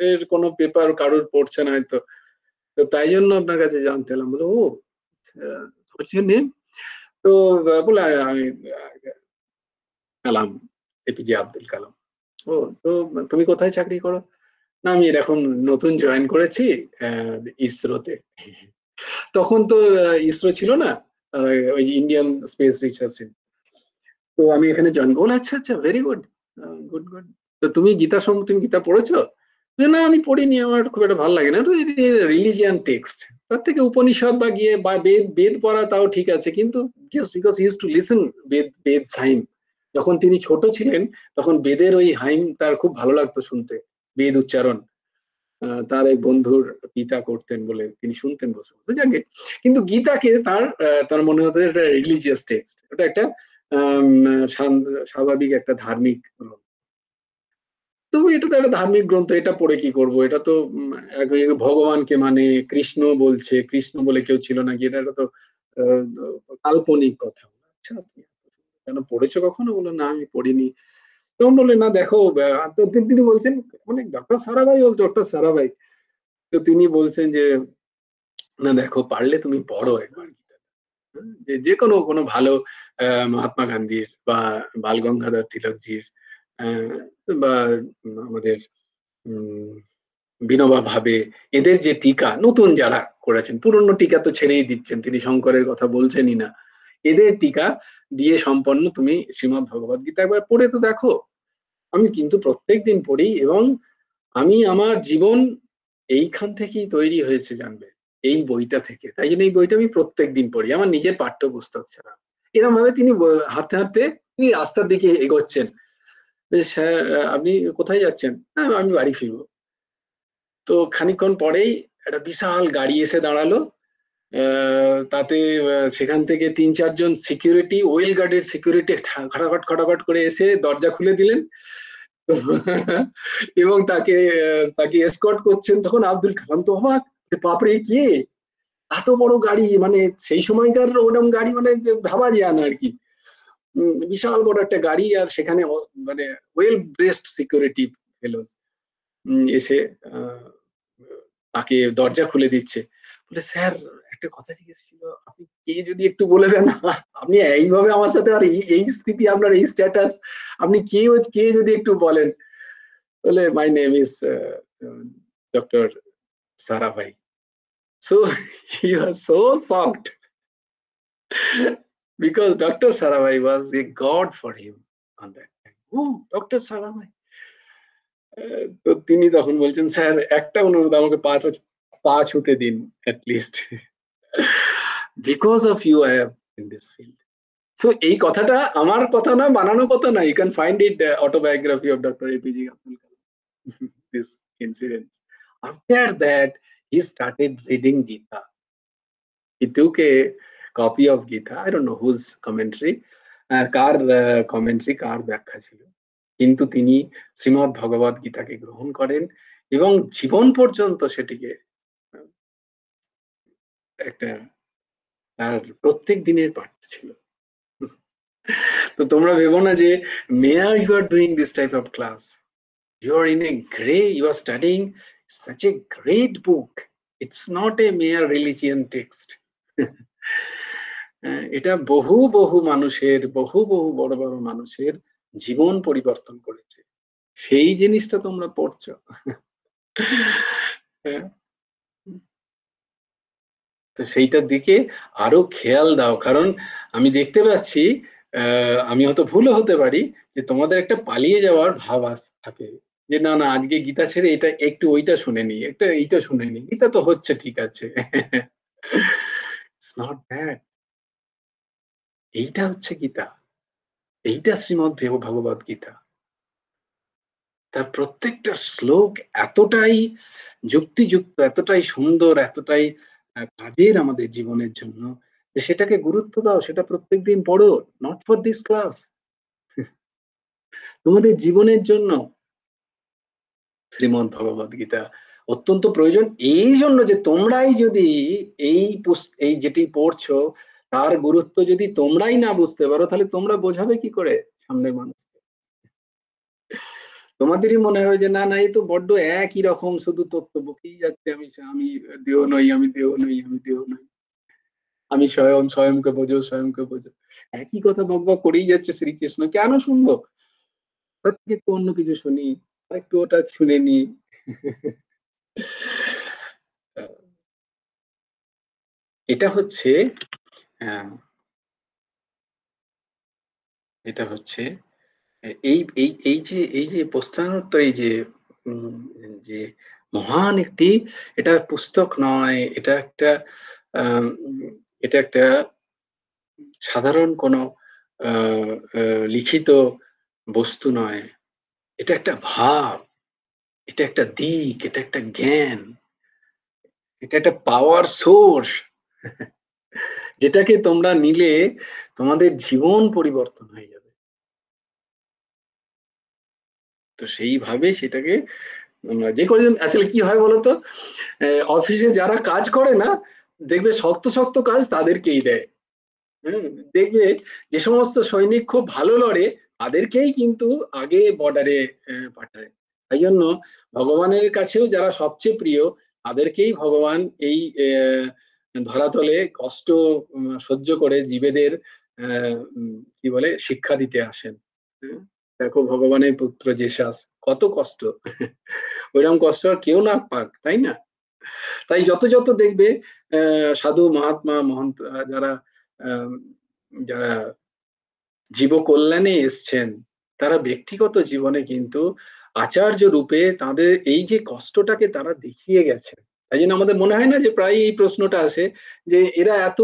[SPEAKER 1] এর কোনো পেপার কারোর পড়ছেন হয়তো, তো তাই জন্য আপনার কাছে জানতে এলাম। বলে, ও নেম? তো বলে, আমি কালাম, এপিজে আব্দুল কালাম। ও, তো তুমি কোথায় চাকরি করো? না, আমি এরকম নতুন জয়েন করেছি ইসরোতে। তখন তো ইসরো ছিল না, ওই ইন্ডিয়ান স্পেস রিসার্চ, তো আমি এখানে জয়েন করবো। আচ্ছা আচ্ছা, ভেরি গুড, গুড গুড। তো তুমি গীতা পড়েছো? না, আমি পড়িনি, আমার খুব একটা ভালো লাগে না, রিলিজিয়ান টেক্সট। তার থেকে উপনিষদ বা গিয়ে বা বেদ পড়া তাও ঠিক আছে, কিন্তু just because use to listen বেদ হাইম, যখন তিনি ছোট ছিলেন তখন বেদের ওই হাইম তার খুব ভালো লাগতো শুনতে, বেদ উচ্চারণ তার এক বন্ধুর পিতা করতেন বলে তিনি শুনতেন বসে বসে, যাকে। কিন্তু গীতাকে তার মনে হতো এটা রিলিজিয়াস টেক্সট, ওটা একটা স্বাভাবিক একটা ধার্মিক গ্রন্থ। তো এটা তো একটা ধার্মিক গ্রন্থ, এটা পড়ে কি করব, এটা তো ভগবানকে মানে কৃষ্ণ বলছে, কৃষ্ণ বলে কেউ ছিল নাকি, এটা তো কাল্পনিক কথা। আচ্ছা, কেন পড়েছো কখনো? বললো, না আমি পড়িনি। তখন বললেন, না দেখো, তিনি বলছেন, মানে ডক্টর সারাভাই ও ডক্টর সারাভাই, তো তিনি বলছেন যে, না দেখো, পারলে তুমি পড়ো একবার গীতা, যে কোনো ভালো মহাত্মা গান্ধীর বা বাল গঙ্গাধর তিলকজির বা আমাদের বিনোবা ভাবে, এদের যে টিকা নতুন যারা করেছেন, পুরনো টিকা তো ছেড়েই দিচ্ছেন, তিনি শঙ্করের কথা বলছেনই না, এদের টিকা দিয়ে সম্পন্ন তুমি শ্রীমদ্ ভগবত গীতা একবার পড়ে তো দেখো। আমি কিন্তু প্রত্যেকদিন পড়ি, এবং আমি আমার জীবন এইখান থেকেই তৈরি হয়েছে জানবে, এই বইটা থেকে, তাই জন্য এই বইটা আমি প্রত্যেকদিন পড়ি, আমার নিজের পাঠ্যপুস্তক ছাড়া। এরকম ভাবে তিনি হাঁটতে হাঁটতে তিনি রাস্তার দিকে এগোচ্ছেন। স্যার, আপনি কোথায় যাচ্ছেন? আমি বাড়ি ফিরবো। তো খানিকক্ষণ পরেই একটা বিশাল গাড়ি এসে দাঁড়ালো, তাতে সেখান থেকে 3-4 জন সিকিউরিটি, ওয়েল গার্ডেড সিকিউরিটি খটাখট খটাখট করে এসে দরজা খুলে দিলেন। তো এবং তাকে এসকর্ট করছেন। তখন আব্দুল কালাম তো অবাক, বাপরে কে, এত বড় গাড়ি, মানে সেই সময়কার ওরকম গাড়ি মানে ভাবা যায় না আর কি। বিশাল বড় একটা গাড়ি, আর সেখানে মানে ওয়েল ড্রেসড সিকিউরিটি ফেলোজ এসে তাকে দরজা খুলে দিচ্ছে। বলে, স্যার একটা কথা জিজ্ঞেস ছিল, আপনি কে যদি একটু বলে দেন। আপনি এইভাবে আমার সাথে, আর এই স্থিতি, আপনার এই স্ট্যাটাস, আপনি কে যদি একটু বলেন। বলে, my name is doctor Sarabhai. So he was so shocked because Dr. Sarabhai was a god for him on that time. Oh, Dr. Sarabhai. তো তিনি তখন বলছেন, স্যার একটা অনুরোধ, আমাকে পা ছুতে দিন at least. Because of you I am in this field. So এই কথাটা আমার কথা না, বানানো কথা না. You can find it autobiography of Dr. APJ Abdul Kalam. This incident. After that, he started reading Gita. He took a copy of Gita. I don't know whose commentary, car commentary, কার ব্যাখ্যা ছিল, কিন্তু তিনি শ্রীমদ্ ভগবত গীতাকে গ্রহণ করেন এবং জীবন পর্যন্ত সেটিকে একটা তার প্রত্যেক দিনের পাঠ ছিল। তো তোমরা ভেবো না যে মেয়ার you are doing this type of class, you are in a you are studying such a great book. It's not a mere religion text. এটা বহু বহু মানুষের, বহু বহু বড় বড় মানুষের জীবন পরিবর্তন করেছে, সেই জিনিসটা তোমরা পড়ছো। তো সেইটার দিকে আরো খেয়াল দাও, কারণ আমি দেখতে পাচ্ছি, আমি হয়তো ভুলও হতে পারি, যে তোমাদের একটা পালিয়ে যাওয়ার ভাব থাকে, যে না না আজকে গীতা ছেড়ে এটা একটু ওইটা শুনে নি, একটা এইটা শুনে নি, গীতা তো হচ্ছে ঠিক আছে। It's not that. এইটা হচ্ছে গীতা, এইটা শ্রীমদ্ ভগবত গীতা। তার প্রত্যেকটা শ্লোক এতটাই যুক্তিযুক্ত, এতটাই সুন্দর, এতটাই কাজের আমাদের জীবনের জন্য, যে সেটাকে গুরুত্ব দাও, সেটা প্রত্যেকদিন পড়ো, নট ফর দিস ক্লাস, তোমাদের জীবনের জন্য শ্রীমদ্ ভগবত গীতা অত্যন্ত প্রয়োজন। এই জন্য যে তোমরাই যদি এই যেটি পড়ছো তার গুরুত্ব যদি তোমরাই না বুঝতে পারো, তাহলে তোমরা বোঝাবে কি করে সামনের মানুষকে? তোমাদেরই মনে হয় যে না না, এই তো বড্ড একই রকম, শুধু তত্ত্ব বকেই যাচ্ছে, আমি দেহ নই, আমি দেহ নই, আমি দেহ নই, আমি স্বয়ং, স্বয়ংকে বোঝো, স্বয়ংকে বোঝো, একই কথা বকবক করেই যাচ্ছে শ্রীকৃষ্ণ। কেন শুনবো? তার থেকে একটু অন্য কিছু শুনি, আর একটু ওটা শুনে নি। এটা হচ্ছে এটা হচ্ছে এই যে প্রস্থানোত্তর, এই যে মহান একটি, এটা পুস্তক নয়, এটা একটা সাধারণ কোনো লিখিত বস্তু নয়, এটা একটা ভাব, এটা একটা দিক, এটা একটা জ্ঞান, এটা একটা পাওয়ার সোর্স, যেটাকে তোমরা নিলে তোমাদের জীবন পরিবর্তন হয়ে যাবে। তো সেইভাবে সেটাকে আমরা যে কজন, আসলে কি হয় বলতো, অফিসে যারা কাজ করে না, দেখবে শক্ত শক্ত কাজ তাদেরকেই দেয়। দেখবে যে সমস্ত সৈনিক খুব ভালো লড়ে তাদেরকেই কিন্তু আগে বর্ডারে পাঠায়। তাই জন্য ভগবানের কাছেও যারা সবচেয়ে প্রিয় তাদেরকেই ভগবান এই ধরাতলে কষ্ট সহ্য করে জীবেদের কি বলে শিক্ষা দিতে আসেন। দেখো ভগবানের পুত্র জেসাস কত কষ্ট, ওইরকম কষ্ট আর কেউ না পাক, তাই না? তাই যত যত দেখবে সাধু মহাত্মা মহন্ত যারা যারা জীব কল্যাণে এসছেন, তারা ব্যক্তিগত জীবনে কিন্তু আচার্য রূপে তাদের এই যে কষ্টটাকে তারা দেখিয়ে গেছেন। তাই জন্য আমাদের মনে হয় না যে প্রায় এই প্রশ্নটা আসে যে এরা এত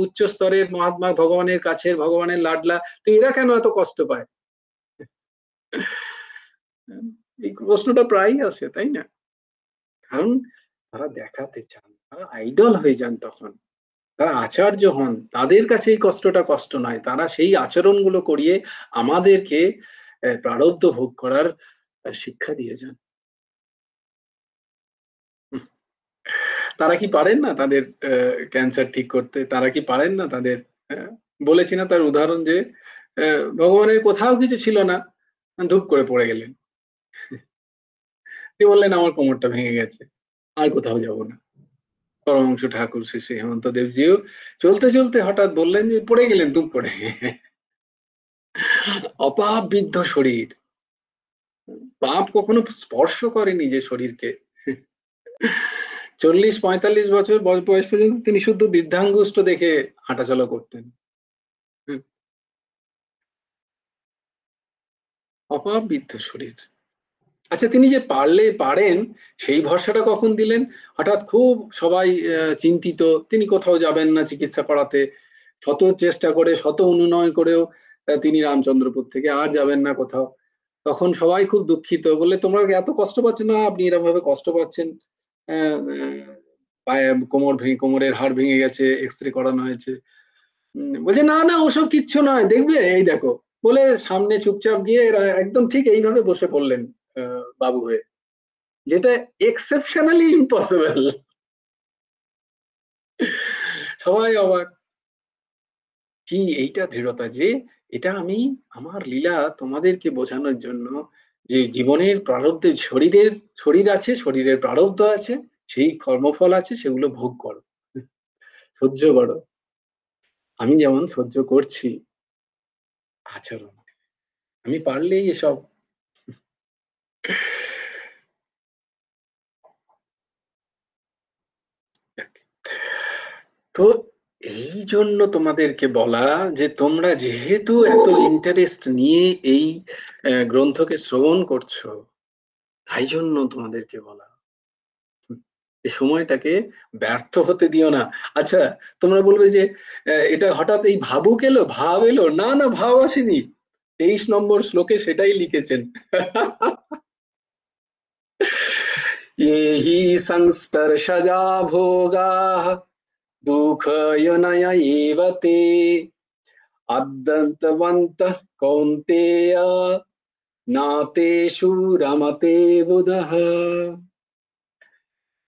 [SPEAKER 1] উচ্চ স্তরের মহাত্মা, ভগবানের কাছের, ভগবানের লাডলা, তো এরা কেন এত কষ্ট পায়? এই প্রশ্নটা প্রায়ই আসে, তাই না? কারণ তারা দেখাতে চান, তারা আইডল হয়ে যান তখন। তারা আচার্য হন, তাদের কাছে এই কষ্টটা কষ্ট নয়, তারা সেই আচরণগুলো করিয়ে আমাদেরকে প্রারব্ধ ভোগ করার শিক্ষা দিয়ে যান। তারা কি পারেন না তাদের ক্যান্সার ঠিক করতে? তারা কি পারেন না তাদের বলেছি না তার উদাহরণ যে ভগবানের কোথাও কিছু ছিল না, ধুপ করে পড়ে গেলেন। তিনি বললেন আমার কোমরটা ভেঙে গেছে, আর কোথাও যাব না। পরমহংস ঠাকুর শ্রী শ্রী হেমন্ত দেবজিও চলতে চলতে হঠাৎ বললেন যে পড়ে গেলেন ধুপ করে। অপাপ বিদ্ধ শরীর, পাপ কখনো স্পর্শ করেনি যে শরীরকে। 40-45 বছর বয়স পর্যন্ত তিনি শুদ্ধ বৃদ্ধাঙ্গুষ্ঠ দেখে হাঁটাচলা করতেন। অপাপ বিদ্ধ শরীর। আচ্ছা, তিনি যে পারেন সেই ভরসাটা কখন দিলেন? হঠাৎ খুব সবাই চিন্তিত, তিনি কোথাও যাবেন না চিকিৎসা করাতে, শত চেষ্টা করে শত অনুনয় করেও তিনি রামচন্দ্রপুর থেকে আর যাবেন না কোথাও। তখন সবাই খুব দুঃখিত, বললে তোমরা এত কষ্ট পাচ্ছ না, আপনি এরকম ভাবে কষ্ট পাচ্ছেন, পায়ে কোমরের হাড় ভেঙে গেছে, এক্সরে করানো হয়েছে। বলছে না না ওসব কিচ্ছু নয়, দেখবে এই দেখো, বলে সামনে চুপচাপ গিয়ে এরা একদম ঠিক এইভাবে বসে পড়লেন বাবু হয়ে, যেটা এক্সেপশনালি ইম্পসিবল। সবাই অবাক, কি এইটা দৃঢ়তা যে এটা আমি আমার লীলা তোমাদেরকে বোঝানোর জন্য, যে জীবনের প্রারব্ধে শরীর আছে, শরীরের প্রারব্ধ আছে, সেই কর্মফল আছে, সেগুলো ভোগ করো, সহ্য করো। আমি যেমন সহ্য করছি আচরণ, আমি পারলেই এসব। তো এই জন্য তোমাদেরকে বলা যে তোমরা যেহেতু এত ইন্টারেস্ট নিয়ে এই গ্রন্থকে শ্রবণ করছো, তাই জন্য তোমাদেরকে বলা এই সময়টাকে ব্যর্থ হতে দিও না। আচ্ছা, তোমরা বলবে যে এটা হঠাৎ এই ভাবুক এলো, ভাব এলো, না না ভাব আসেনি, 23 নম্বর শ্লোকে সেটাই লিখেছেন। येहि संस्पर्शजा भोगाः दुःखयोनय एव ते अद्यन्तवन्तः कौन्तेय न तेषु रमते बुधः।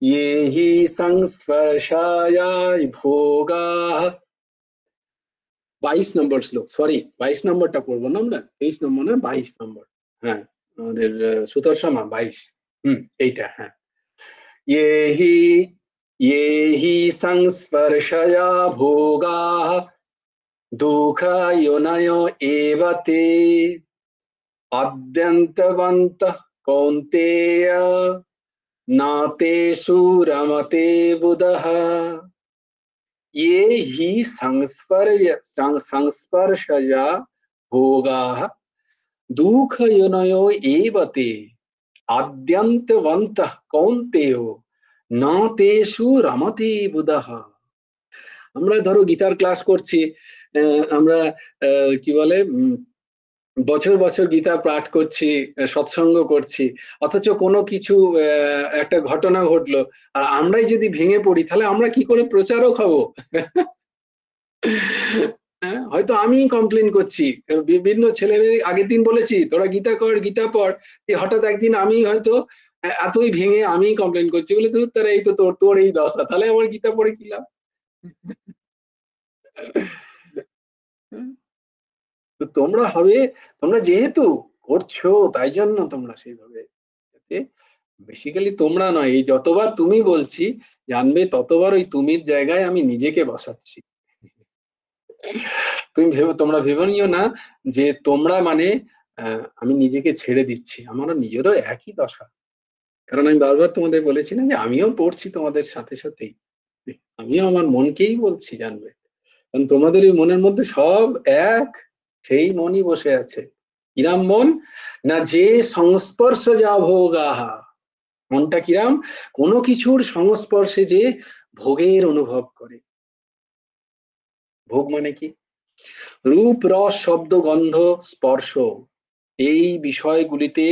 [SPEAKER 1] ये हि संस्पर्शाय भोगाः, 22 নম্বর শ্লোক, সরি 22 নম্বরটা করবো না আমরা, 23 নম্বর না 22 নম্বর। হ্যাঁ, আমাদের সুতর্ষমা 22, এইটা, হ্যাঁ। ये हि ये हि संस्पर्शया भोगाः दुःखयोनयो एव ते अद्यन्तवन्तः कौन्तेय न तेषु रमते बुधः। ये हि संस्पर्शया भोगाः दुःखयोनयो एव ते আদ্যন্তবন্তঃ কৌন্তেয় ন তেষু রমতে বুধঃ। আমরা ধরো গীতার ক্লাস করছি, আমরা কি বলে বছর বছর গীতা পাঠ করছি, সৎসঙ্গ করছি, অথচ কোনো কিছু একটা ঘটনা ঘটলো আর আমরাই যদি ভেঙে পড়ি, তাহলে আমরা কি করে প্রচারক হব? হয়তো আমি কমপ্লেন করছি, বিভিন্ন ছেলে মেয়ে আগের দিন বলেছি তোরা গীতা কর, গীতা পড়, হঠাৎ একদিন আমি হয়তো এতই ভেঙে আমি কমপ্লেন করছি, বলে তুই তোরা এই তো তোর তোর এই দশা, তাহলে আমার গীতা পড়ে কি লাভ? তো তোমরা যেহেতু করছো, তাই জন্য তোমরা সেইভাবে, বেসিক্যালি তোমরা নয়, এই যতবার তুমি বলছি জানবে, ততবার ওই তুমির জায়গায় আমি নিজেকে বসাচ্ছি। তোমরা ভেবে নিও না যে তোমরা মানে আমি নিজেকে ছেড়ে দিচ্ছি, আমারও নিজেরও একই দশা। কারণ আমি বারবার তোমাদের বলেছি না যে আমিও পড়ছি তোমাদের সাথে সাথেই, আমিও আমার মনকেই বলছি, জানবে। কারণ তোমাদের ওই মনের মধ্যে সব এক, সেই মনই বসে আছে। কিরাম মন না, যে সংস্পর্শ যা ভোগাহা, মনটা কিরাম, কোনো কিছুর সংস্পর্শে যে ভোগের অনুভব করে। ভোগ মানে কি? রূপ, রস, শব্দ, গন্ধ, স্পর্শ, এই বিষয়গুলিতে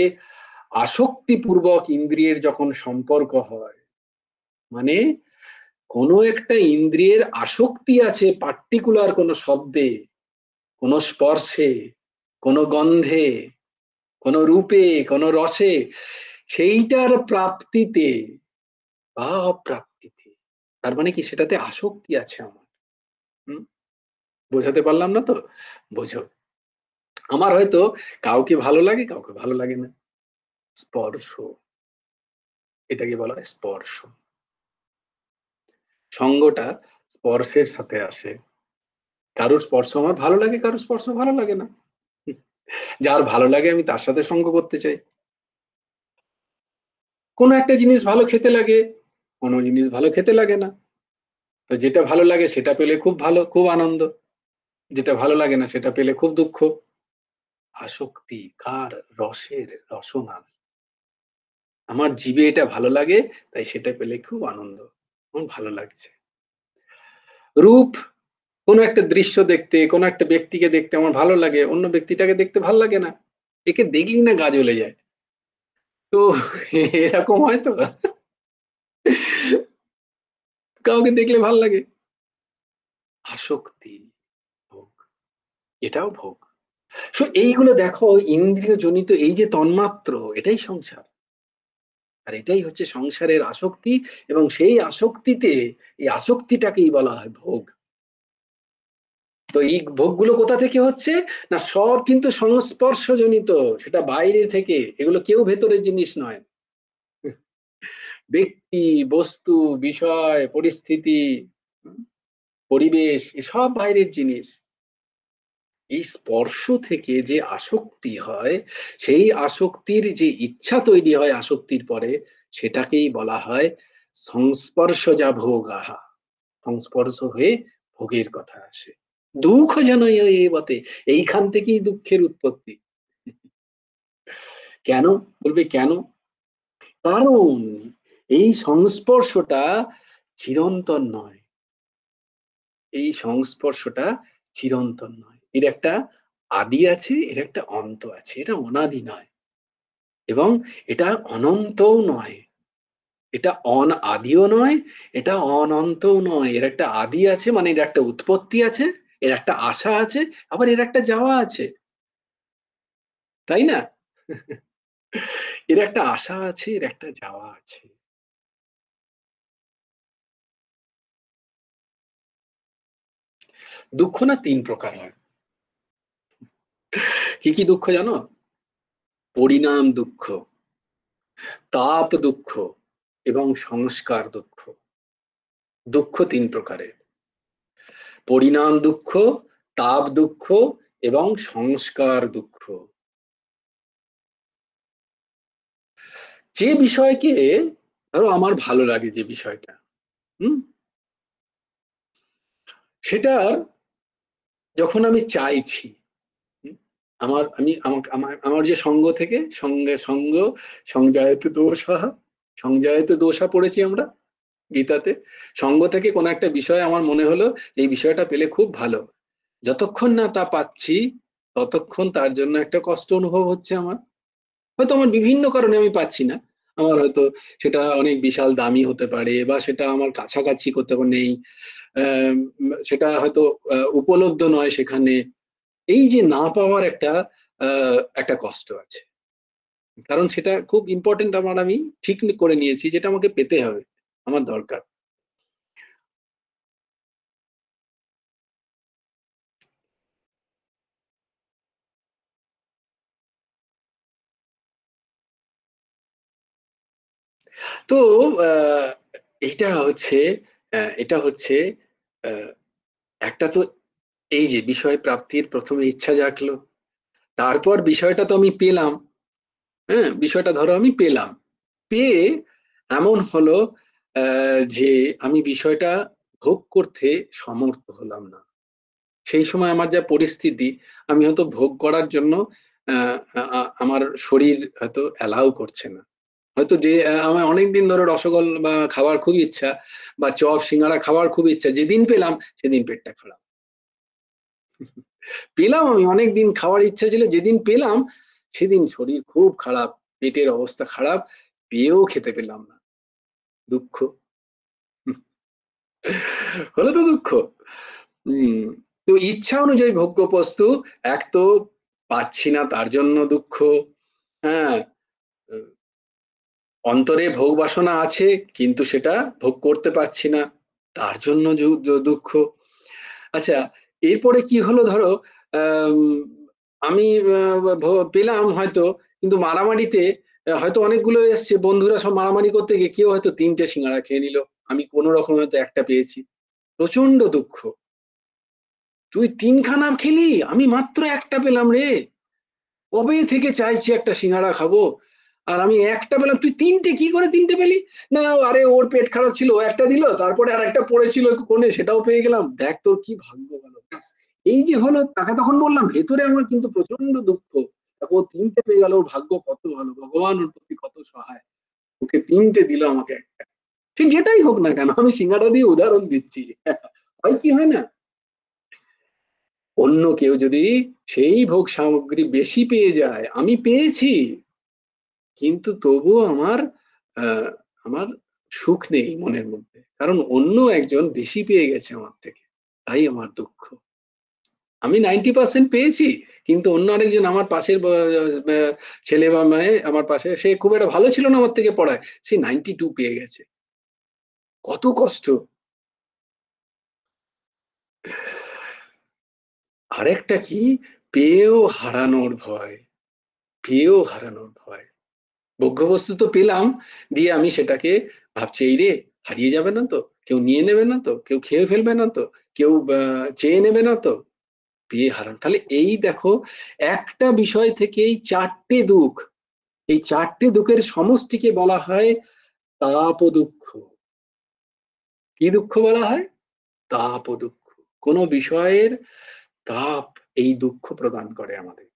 [SPEAKER 1] আসক্তিপূর্বক ইন্দ্রিয়ের যখন সম্পর্ক হয়, মানে কোনো একটা ইন্দ্রিয়ের আসক্তি আছে পার্টিকুলার কোনো শব্দে, কোনো স্পর্শে, কোনো গন্ধে, কোনো রূপে, কোনো রসে, সেইটার প্রাপ্তিতে বা অপ্রাপ্তিতে, তার মানে কি সেটাতে আসক্তি আছে আমার। বোঝাতে পারলাম না তো? বোঝো। আমার হয়তো কাউকে ভালো লাগে, কাউকে ভালো লাগে না। স্পর্শ, এটাকে বলা হয় স্পর্শ। সঙ্গটা স্পর্শের সাথে আসে। কারোর স্পর্শ আমার ভালো লাগে, কারোর স্পর্শ ভালো লাগে না। যার ভালো লাগে আমি তার সাথে সঙ্গ করতে চাই। কোনো একটা জিনিস ভালো খেতে লাগে, কোনো জিনিস ভালো খেতে লাগে না। তো যেটা ভালো লাগে সেটা পেলে খুব ভালো, খুব আনন্দ। যেটা ভালো লাগে না সেটা পেলে খুব দুঃখ। আসক্তি কার? রসের, রসনা। আমার জিভে এটা ভালো লাগে, তাই সেটা পেলে খুব আনন্দ, আমার ভালো লাগছে। রূপ, কোন একটা দৃশ্য দেখতে, কোন একটা ব্যক্তিকে দেখতে আমার ভালো লাগে, অন্য ব্যক্তিটাকে দেখতে ভালো লাগে না। একে দেখলি না গা জ্বলে যায়। তো এরকম হয় তো, কাউকে দেখলে ভালো লাগে। আসক্তি, ভোগ, এটাও ভোগ। এইগুলো দেখো, ইন্দ্রিয় জনিত এই যে তন্মাত্র, এটাই সংসার। আর এটাই হচ্ছে সংসারের আসক্তি, এবং সেই আসক্তিতে, এই আসক্তিটাকেই বলা হয় ভোগ। তো এই ভোগগুলো কোথা থেকে হচ্ছে? না সব কিন্তু সংস্পর্শজনিত, সেটা বাইরে থেকে, এগুলো কেউ ভেতরের জিনিস নয়। ব্যক্তি, বস্তু, বিষয়, পরিস্থিতি, পরিবেশ, এসব বাইরের জিনিস। এই স্পর্শ থেকে যে আসক্তি হয়, সেই আসক্তির যে ইচ্ছা তৈরি হয় আসক্তির পরে, সেটাকেই বলা হয় সংস্পর্শজা ভোগাহা। সংস্পর্শ হয়ে ভোগের কথা আসে। দুঃখ যেন এই বটে, এইখান থেকেই দুঃখের উৎপত্তি। কেন? বলবে কেন? কারণ এই সংস্পর্শটা চিরন্তন নয়। এই সংস্পর্শটা চিরন্তন নয়, এর একটা আদি আছে, এর একটা অন্ত আছে, এটা অনাদি নয় এবং এটা অনন্তও নয়। এটা আদিও নয়, এটা অনন্তও নয়। এর একটা আদি আছে, মানে এর একটা উৎপত্তি আছে, এর একটা আশা আছে, আবার এর একটা যাওয়া আছে, তাই না? এর একটা আশা আছে, এর একটা যাওয়া আছে। দুঃখ না তিন প্রকার হয়। কি কি দুঃখ জানো? পরিণাম দুঃখ, তাপ দুঃখ এবং সংস্কার দুঃখ। দুঃখ তিন প্রকারের: পরিণাম দুঃখ, তাপ দুঃখ এবং সংস্কার দুঃখ। যে বিষয়কে, ধরো আমার ভালো লাগে যে বিষয়টা, হুম, সেটার যখন আমি চাইছি, হুম, আমার যে সঙ্গ থেকে, সঙ্গ সংজায়তে দোষা, সংজায়তে দোষা পড়েছি আমরা গীতাতে। সঙ্গ থেকে কোন একটা বিষয় আমার মনে হলো এই বিষয়টা পেলে খুব ভালো, যতক্ষণ না তা পাচ্ছি ততক্ষণ তার জন্য একটা কষ্ট অনুভব হচ্ছে আমার। হয়তো আমার বিভিন্ন কারণে আমি পাচ্ছি না, আমার হয়তো সেটা অনেক বিশাল দামি হতে পারে, বা সেটা আমার কাছাকাছি কোথাও নেই, সেটা হয়তো উপলব্ধ নয় সেখানে। এই যে না পাওয়ার একটা একটা কষ্ট আছে, কারণ সেটা খুব ইম্পর্টেন্ট আমার, আমি ঠিক করে নিয়েছি যেটা আমাকে পেতে হবে, আমার দরকার। তো আহ, এটা হচ্ছে এটা হচ্ছে আহ, একটা তো, এই যে বিষয় প্রাপ্তির প্রথমে ইচ্ছা জাগলো, তারপর বিষয়টা তো আমি পেলাম। হ্যাঁ, বিষয়টা ধরো আমি পেলাম, পেয়ে এমন হলো যে আমি বিষয়টা ভোগ করতে সমর্থ হলাম না। সেই সময় আমার যা পরিস্থিতি, আমি হয়তো ভোগ করার জন্য আমার শরীর হয়তো অ্যালাউ করছে না। হয়তো যে আমার অনেকদিন ধরে রসগোল্লা বা খাওয়ার খুব ইচ্ছা, বা চপ সিঙ্গারা খাওয়ার খুব ইচ্ছা, যেদিন পেলাম সেদিন পেটটা খারাপ। পেলাম, আমি অনেকদিন খাওয়ার ইচ্ছা ছিল, যেদিন পেলাম সেদিন শরীর খুব খারাপ, পেটের অবস্থা খারাপ, পেয়েও খেতে পেলাম না। দুঃখ। হলো তো দুঃখ। তো ইচ্ছা অনুযায়ী ভোগ্য বস্তু এক তো পাচ্ছি না তার জন্য দুঃখ, হ্যাঁ, অন্তরে ভোগ বাসনা আছে কিন্তু সেটা ভোগ করতে পারছি না তার জন্য দুঃখ। আচ্ছা, এরপরে কি হলো ধরো, আম, আমি পেলাম হয়তো, কিন্তু মারামারিতে হয়তো অনেকগুলো এসছে, বন্ধুরা সব মারামারি করতে গিয়ে কেউ হয়তো 3টে সিঙ্গাড়া খেয়ে নিল, আমি কোনো রকম হয়তো একটা পেয়েছি, প্রচন্ড দুঃখ। তুই 3খানা খেলি, আমি মাত্র একটা পেলাম রে, কবে থেকে চাইছি একটা সিঙ্গাড়া খাবো, আর আমি একটা পেলাম, তুই 3টে, কি করে 3টে পেলি? না, আরে ওর পেট খারাপ ছিল, ও একটা দিল, তারপরে আর একটা পড়েছিল কোণে, সেটাও পেয়ে গেলাম, দেখ তোর কি ভাগ্য ভালো। এই যে হলো, তাকে তখন বললাম ভেতরে আমার কিন্তু প্রচন্ড দুঃখ, ও 3টে পেয়ে গেল, ওর ভাগ্য কত ভালো, ভগবান ওর প্রতি কত সহায়, ওকে 3টে দিল, আমাকে একটা। ঠিক যেটাই হোক না কেন, আমি সিঙ্গাড়া দিয়ে উদাহরণ দিচ্ছি। হয় কি হয় না, অন্য কেউ যদি সেই ভোগ সামগ্রী বেশি পেয়ে যায়, আমি পেয়েছি কিন্তু তবুও আমার আহ, আমার সুখ নেই মনের মধ্যে, কারণ অন্য একজন বেশি পেয়ে গেছে আমার থেকে, তাই আমার দুঃখ। আমি 90% পেয়েছি, কিন্তু অন্য আরেকজন আমার পাশের ছেলে বা মেয়ে আমার পাশে, সে খুব একটা ভালো ছিল না আমার থেকে পড়ায়, সে 92 পেয়ে গেছে, কত কষ্ট। আরেকটা কি, পেয়েও হারানোর ভয়, পেয়েও হারানোর ভয়। ভোগ্যবস্তু তো পেলাম, দিয়ে আমি সেটাকে ভাবছি, এই রে, হারিয়ে যাবে না তো, কেউ নিয়ে নেবে না তো, কেউ খেয়ে ফেলবে না তো, কেউ চেয়ে নেবে না তো, পেয়ে হারান। তাহলে এই দেখো, একটা বিষয় থেকে এই 4টে দুঃখ, এই 4টে দুঃখের সমষ্টিকে বলা হয় তাপ দুঃখ। কি দুঃখ বলা হয়? তাপ দুঃখ। কোন বিষয়ের তাপ এই দুঃখ প্রদান করে আমাদের।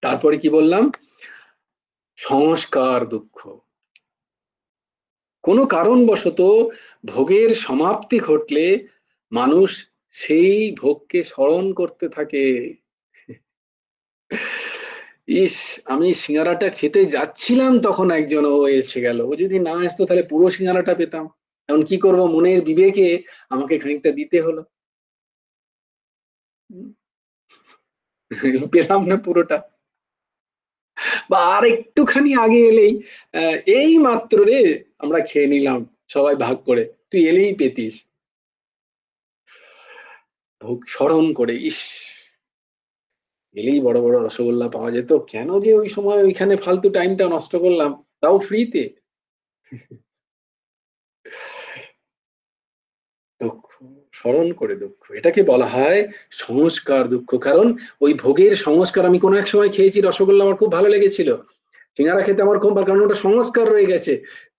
[SPEAKER 1] তারপরে কি বললাম? সংস্কার দুঃখ। কোনো কারণবশত ভোগের সমাপ্তি ঘটলে মানুষ সেই ভোগকে স্মরণ করতে থাকে। ইস, আমি সিঙ্গারাটা খেতে যাচ্ছিলাম, তখন একজন ও এসে গেল, ও যদি না আসতো তাহলে পুরো সিঙ্গারাটা পেতাম, এখন কি করব, মনের বিবেকে আমাকে খানিকটা দিতে হলো, পেলাম না পুরোটা। বা আর একটুখানি আগে এলেই, এই মাত্র রে আমরা খেয়ে নিলাম সবাই ভাগ করে, তুই এলেই পেতিস, ভোগ স্মরণ করে, ইস, এলেই বড় বড় রসগোল্লা পাওয়া যেত, কেন যে ওই সময় ওইখানে ফালতু টাইমটা নষ্ট করলাম, তাও ফ্রিতে। দুঃখ, স্মরণ করে দুঃখ, এটাকে বলা হয় সংস্কার দুঃখ। কারণ ওই ভোগের সংস্কার, আমি কোনো এক সময় খেয়েছি রসগোল্লা, আমার খুব ভালো লেগেছিল, সিঙ্গারা খেতে আমার খুব ভালো, কারণ ওটা সংস্কার রয়ে গেছে,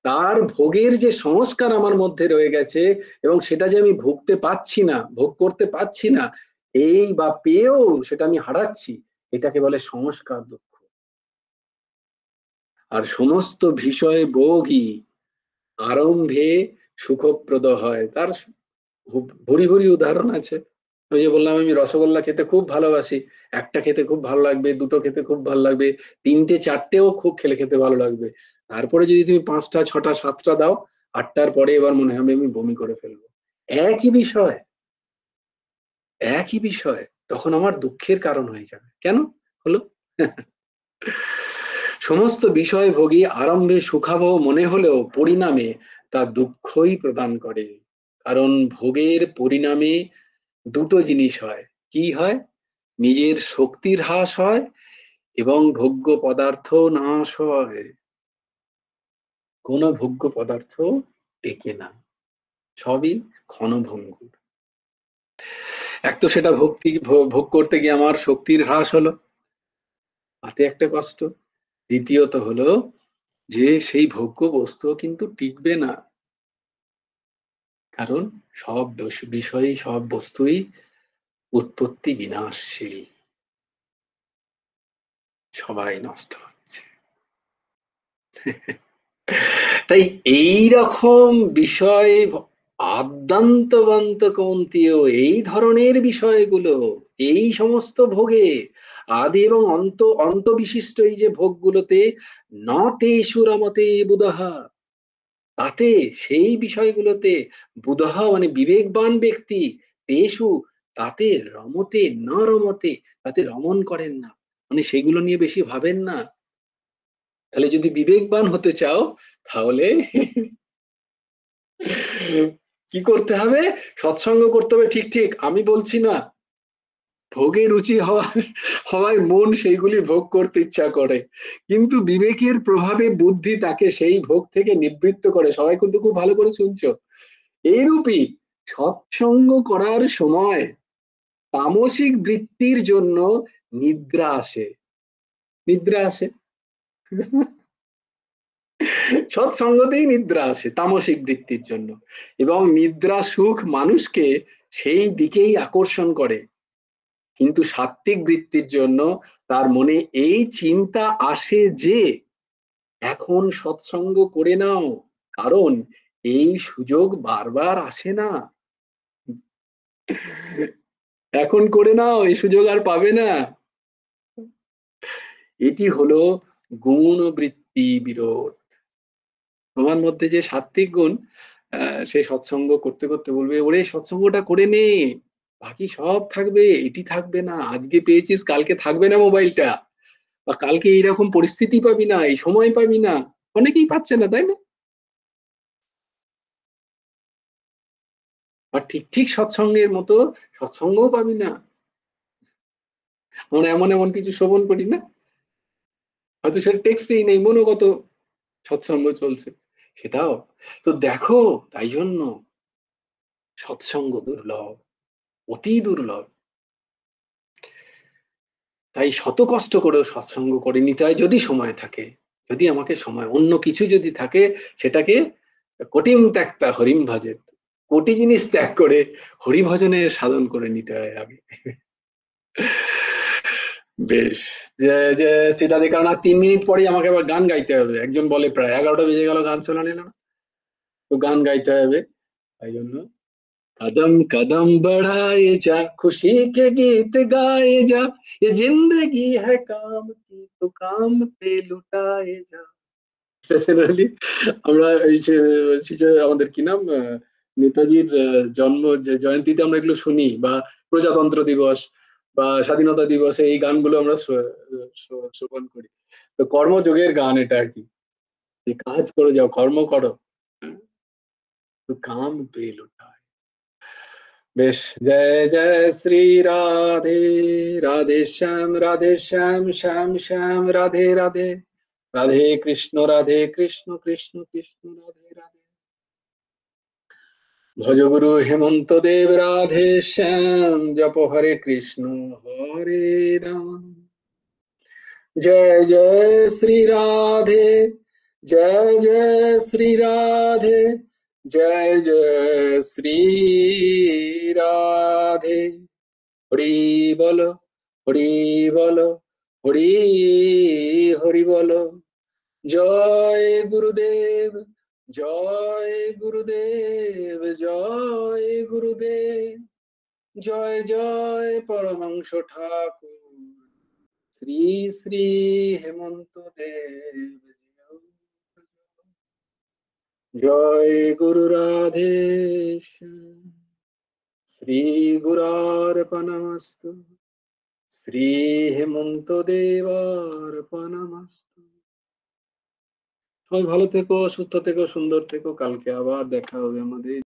[SPEAKER 1] তার ভোগের যে সংস্কার আমার মধ্যে রয়ে গেছে, এবং সেটা যে আমি ভুগতে পাচ্ছি না, ভোগ করতে পাচ্ছি না, এই বা পেয়েও সেটা আমি হারাচ্ছি, এটাকে বলে সংস্কার দুঃখ। আর সমস্ত বিষয় ভোগই আরম্ভে সুখপ্রদ হয়, তার ভুরি ভুরি উদাহরণ আছে। ওই যে বললাম, আমি রসগোল্লা খেতে খুব ভালোবাসি, একটা খেতে খুব ভালো লাগবে, দুটো খেতে খুব ভালো লাগবে, 3টে 4টেও খুব খেতে ভালো লাগবে, তারপরে যদি তুমি 5টা 6টা 7টা দাও, 8টার পরে এবার মনে হবে আমি বমি করে ফেলবো। একই বিষয়, একই বিষয়, তখন আমার দুঃখের কারণ হয়ে যাবে। কেন হলো? সমস্ত বিষয় ভোগী আরম্ভে সুখাবহ মনে হলেও পরিণামে তা দুঃখই প্রদান করে। কারণ ভোগের পরিণামে দুটো জিনিস হয়। কি হয়? নিজের শক্তির হ্রাস হয় এবং ভোগ্য পদার্থ নাশ হয়। কোন ভোগ্য পদার্থ টেকে না, সবই ক্ষণভঙ্গুর। এক তো সেটা ভোগ করতে গিয়ে আমার শক্তির হ্রাস হলো, তাতে একটা কষ্ট। দ্বিতীয়ত হলো যে সেই ভোগ্য বস্তু কিন্তু টিকবে না, কারণ সব বিষয়ই, সব বস্তুই উৎপত্তি বিনাশশীল, সবাই নষ্ট হচ্ছে। তাই এই রকম বিষয়, আদ্যান্তবান্ত কৌন্তেয়, এই ধরনের বিষয়গুলো, এই সমস্ত ভোগে আদি এবং অন্ত, অন্ত বিশিষ্ট এই যে ভোগগুলোতে, ন তেষু রমতে বুধঃ, তাতে সেই বিষয়গুলোতে বুধঃ মানে বিবেকবান ব্যক্তি তেষু তাতে রমতে না রমতে, তাতে রমণ করেন না, মানে সেগুলো নিয়ে বেশি ভাবেন না। তাহলে যদি বিবেকবান হতে চাও তাহলে কি করতে হবে? সৎসঙ্গ করতে হবে, ঠিক ঠিক, আমি বলছি না। ভোগে রুচি হওয়ায় মন সেইগুলি ভোগ করতে ইচ্ছা করে, কিন্তু বিবেকের প্রভাবে বুদ্ধি তাকে সেই ভোগ থেকে নিবৃত্ত করে। সবাই কিন্তু খুব ভালো করে শুনছো। এইরূপই সৎসঙ্গ করার সময় তামসিক বৃত্তির জন্য নিদ্রা আসে। নিদ্রা আসে সৎসঙ্গতেই নিদ্রা আসে তামসিক বৃত্তির জন্য, এবং নিদ্রা সুখ মানুষকে সেই দিকেই আকর্ষণ করে। কিন্তু সাত্ত্বিক বৃত্তির জন্য তার মনে এই চিন্তা আসে যে এখন সৎসঙ্গ করে নাও, কারণ এই সুযোগ বারবার আসে না। এখন করে নাও, এই সুযোগ আর পাবে না। এটি হলো গুণ বৃত্তি বিরোধ। তোমার মধ্যে যে সাত্ত্বিক গুণ, সে সৎসঙ্গ করতে করতে বলবে ওরে সৎসঙ্গটা করে নে, বাকি সব থাকবে, এটি থাকবে না। আজকে পেয়েছিস কালকে থাকবে না মোবাইলটা, বা কালকে এইরকম পরিস্থিতি পাবি না, এই সময় পাবি না। অনেকেই পাচ্ছে না, তাই না? আর ঠিক ঠিক সৎসঙ্গের মতো সৎসঙ্গও পাবি না। আমরা এমন এমন কিছু শ্রবণ করি না, হয়তো সেটা টেক্সটেই নেই, মনোগত সৎসঙ্গ চলছে সেটাও। তো দেখো, তাই জন্য সৎসঙ্গ দুর্লভ, অতি দুর্লভ। তাই শত কষ্ট করেও সৎসঙ্গ করে নিতে হয়, যদি সময় থাকে। যদি আমাকে সময়, অন্য কিছু যদি থাকে, সেটাকে কঠিন ত্যাগটা হরিম ভজে, কোটি জিনিস ত্যাগ করে হরিভজনের সাধন করে নিতে হয় আগে। বেশ, যে যে সেটা দিয়ে, কারণ আর 3 মিনিট পরেই আমাকে আবার গান গাইতে হবে। একজন বলে প্রায় 11টা বেজে গেল, গান শোনা নিল না, তো গান গাইতে হবে। তাই জন্য कदम कदम बढ़ाए जा, खुशी के गीत गाए जा, ये जिंदगी है काम की तो काम पे लुटाए जा। জেনারেলি আমরা এই যে আমাদের কি নাম, নেতাজির জন্ম যে জয়ন্তীতে আমরা এগুলো শুনি, বা প্রজাতন্ত্র দিবস বা স্বাধীনতা দিবসে এই গানগুলো আমরা শ্রবণ করি। তো কর্মযোগের গান এটা আর কি, যে কাজ করে যাও, কর্ম করো, হ্যাঁ, তো কাম পে লুটায়। বেশ, জয় জয় শ্রী রাধে, রাধে শ্যাম শ্যাম শ্যাম রাধে রাধে, রাধে কৃষ্ণ কৃষ্ণ কৃষ্ণ রাধে রাধে। ভজ গুরু হেমন্ত দেব রাধে শ্যাম, জপ হরে কৃষ্ণ হরে রাম। जय जय श्री राधे, जय जय श्री राधे, जय जय श्री राधे। हरि बोलो, हरि बोलो, हरि हरि बोलो। जय गुरुदेव, जय गुरुदेव, जय गुरुदेव। जय जय परमहंस ठाकुर শ্রী শ্রী হেমন্ত দেব। জয় গুরু রাধে, শ্রী গুরার্পণমস্তু, শ্রী হেমন্ত দেবার্পণমস্তু। সবাই ভালো থেকো, সুস্থ থেকো, সুন্দর থেকো। কালকে আবার দেখা হবে আমাদের।